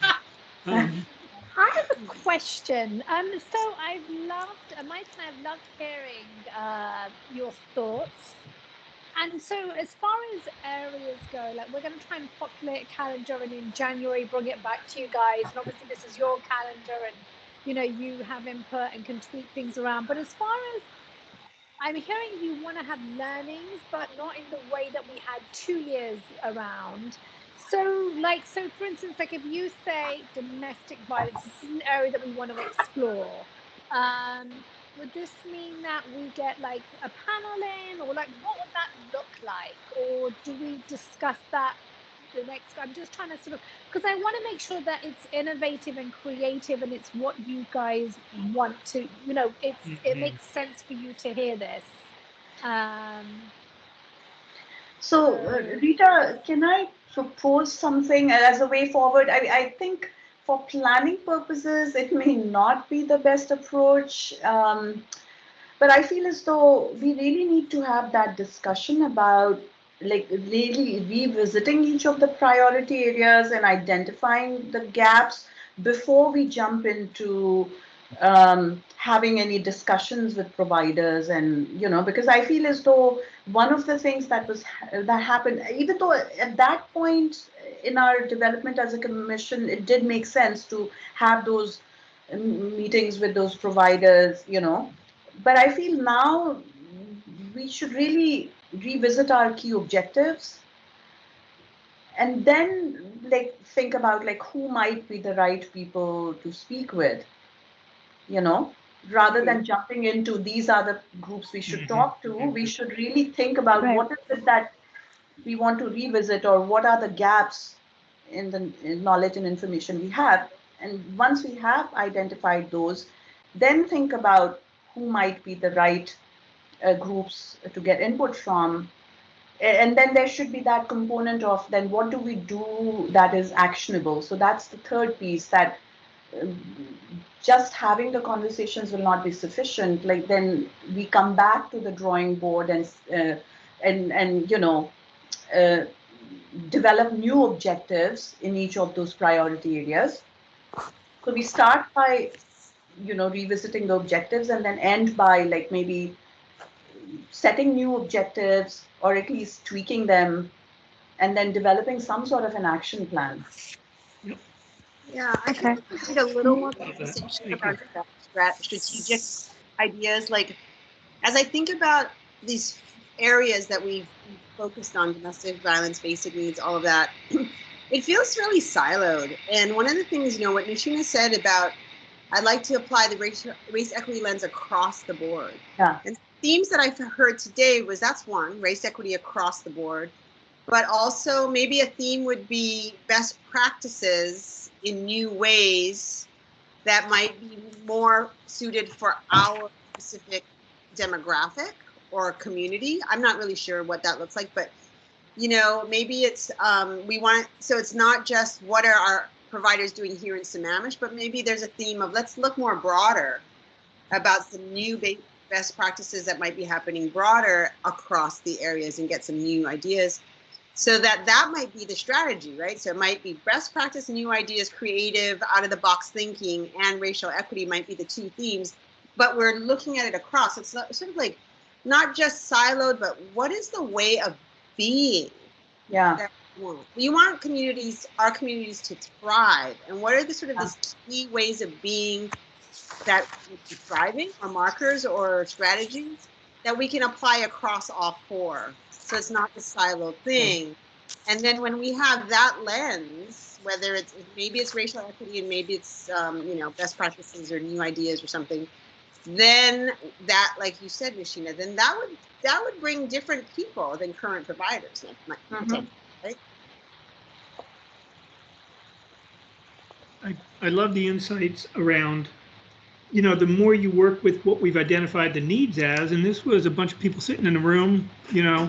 I have a question. So I've loved hearing your thoughts. And so as far as areas go, we're going to try and populate a calendar, and in January bring it back to you guys. And obviously this is your calendar, and you have input and can tweak things around. But as far as I'm hearing, you want to have learnings, but not in the way that we had 2 years around. So, like, so for instance, like if you say domestic violence, this is an area that we want to explore. Would this mean that we get like a panel in, or like what would that look like, or do we discuss that the next? I'm just trying to sort of, because I want to make sure that it's innovative and creative, and it's what you guys want to, you know, it makes sense for you to hear this. So, Rita, can I propose something as a way forward? I think for planning purposes, it may not be the best approach. But I feel as though we really need to have that discussion about like really revisiting each of the priority areas and identifying the gaps before we jump into having any discussions with providers. And you know, because I feel as though one of the things that happened, even though at that point in our development as a commission, it did make sense to have those meetings with those providers, you know, but I feel now we should really revisit our key objectives and then like think about like who might be the right people to speak with, you know, rather than jumping into these are the groups we should talk to. We should really think about what is it that we want to revisit, or what are the gaps in the knowledge and information we have. And once we have identified those, then think about who might be the right groups to get input from. And then there should be that component of then what do we do that is actionable. So that's the third piece, that just having the conversations will not be sufficient. Like then we come back to the drawing board and you know, develop new objectives in each of those priority areas. So we start by, you know, revisiting the objectives and then end by like maybe setting new objectives or at least tweaking them and then developing some sort of an action plan. Yeah, I think we need a little more conversation about strategic ideas. Like, as I think about these areas that we've focused on, domestic violence, basic needs, all of that, it feels really siloed. And one of the things, you know, what Nishina said about, I'd like to apply the race equity lens across the board. Yeah. And themes that I've heard today was, that's one, race equity across the board. But also maybe a theme would be best practices in new ways that might be more suited for our specific demographic or community. I'm not really sure what that looks like, but you know, maybe it's so it's not just what are our providers doing here in Sammamish, but maybe there's a theme of let's look more broader about some new best practices that might be happening broader across the areas and get some new ideas. So that might be the strategy, right? So it might be best practice, new ideas, creative, out of the box thinking, and racial equity might be the two themes, but we're looking at it across. It's sort of like not just siloed, but what is the way of being? Yeah. We want our communities to thrive. And what are the sort of these key ways of being that would be thriving, or markers or strategies that we can apply across all four? So it's not the siloed thing. And then when we have that lens, whether maybe it's racial equity and maybe it's you know, best practices or new ideas or something, then that, like you said, Nishina, then that would bring different people than current providers, right? I love the insights around, you know, the more you work with what we've identified the needs as, and this was a bunch of people sitting in a room, you know,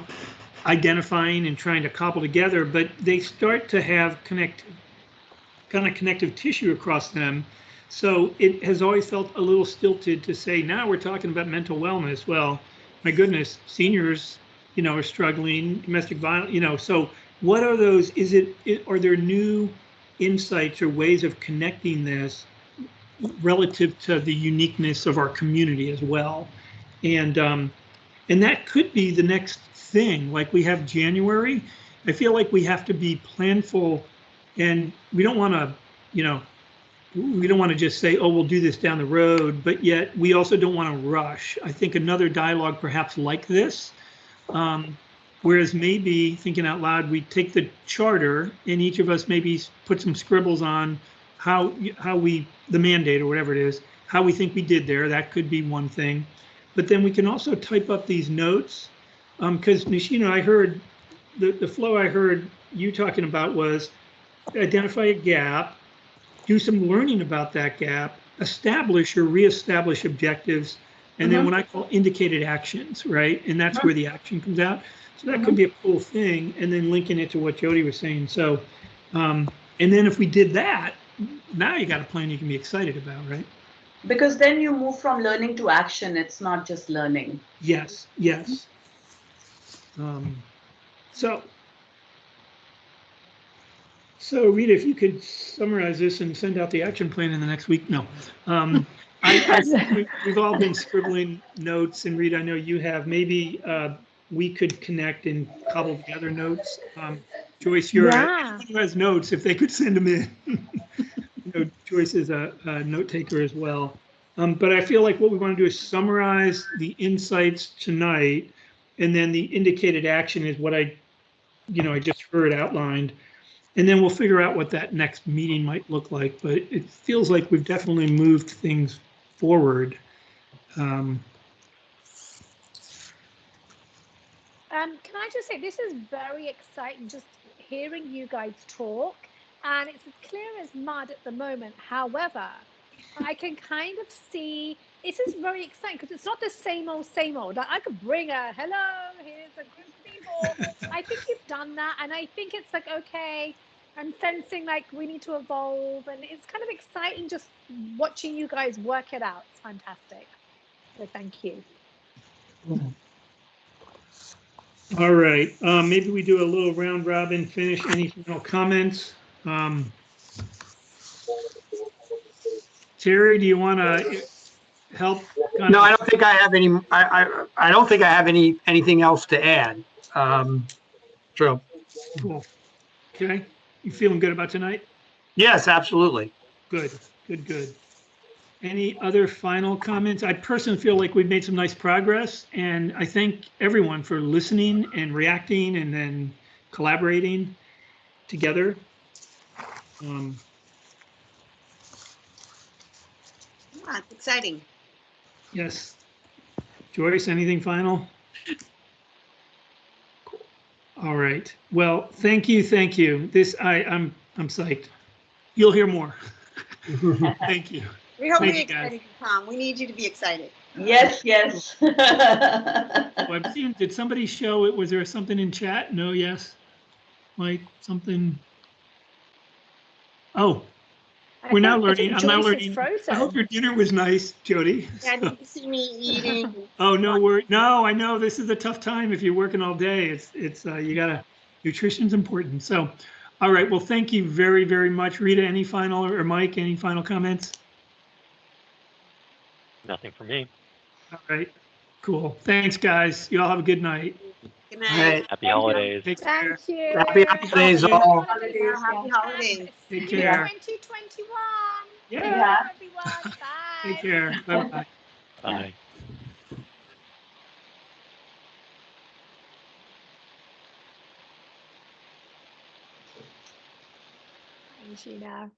identifying and trying to cobble together, but they start to have connective tissue across them. So it has always felt a little stilted to say, now we're talking about mental wellness. Well, my goodness, seniors, you know, are struggling, domestic violence, you know, so what are those, are there new insights or ways of connecting this relative to the uniqueness of our community as well? And that could be the next thing. Like we have January, I feel like we have to be planful, and we don't want to, you know, we don't want to just say, oh, we'll do this down the road, but yet we also don't want to rush. I think another dialogue perhaps like this Whereas maybe, thinking out loud, we take the charter and each of us maybe put some scribbles on how we, the mandate or whatever it is, how we think we did there. That could be one thing. But then we can also type up these notes. Because Nishina, I heard, the flow I heard you talking about was identify a gap, do some learning about that gap, establish or reestablish objectives, and then what I call indicated actions, right? And that's where the action comes out. So that could be a cool thing, and then linking it to what Jody was saying. So, and then if we did that, now you got a plan you can be excited about, right? Because then you move from learning to action. It's not just learning. Yes, yes. So Rita, if you could summarize this and send out the action plan in the next week. No. We've all been scribbling notes, and Rita, I know you have. Maybe we could connect and cobble together notes. Joyce, you're anyone who has notes, if they could send them in. Joyce is a note taker as well. But I feel like what we want to do is summarize the insights tonight, and then the indicated action is what I just heard outlined. And then we'll figure out what that next meeting might look like. But it feels like we've definitely moved things forward. Can I just say, this is very exciting, just hearing you guys talk, and it's as clear as mud at the moment. However, I can kind of see, this is very exciting because it's not the same old, same old. I could bring a, hello, here's a group of people. I think you've done that. And I think it's like, okay, I'm sensing like we need to evolve. And it's kind of exciting just watching you guys work it out. It's fantastic. So thank you. All right, maybe we do a little round robin finish. Any final comments? Terry, do you want to help? No, I don't think I have any. I don't think I have anything else to add. So Cool. Okay, you feeling good about tonight? yes, absolutely. Good, good, good. Any other final comments? I personally feel like we've made some nice progress, and I thank everyone for listening and reacting and then collaborating together. It's exciting. Yes. Joyce, anything final? Cool. All right. Well, thank you, thank you. I'm psyched. You'll hear more. Thank you. We hope Thank you're you, guys. excited, Tom. We need you to be excited. Yes, yes. Well, I'm seeing, did somebody show it? Was there something in chat? No, yes? Like something? Oh, we're now learning. I'm now learning. I hope your dinner was nice, Jody. Yeah, did you see me eating? Oh, no, no, I know this is a tough time if you're working all day. It's you gotta, nutrition's important. So, all right, well, thank you very, very much. Rita, any final, or Mike, any final comments? Nothing for me. All right, cool. Thanks, guys. You all have a good night. Good night. Right. Happy holidays. Take care. Thank you. Happy holidays all. Happy holidays. Take care. 2021. Yeah. Everyone. Bye. Take care. Bye-bye. Bye. Sheena.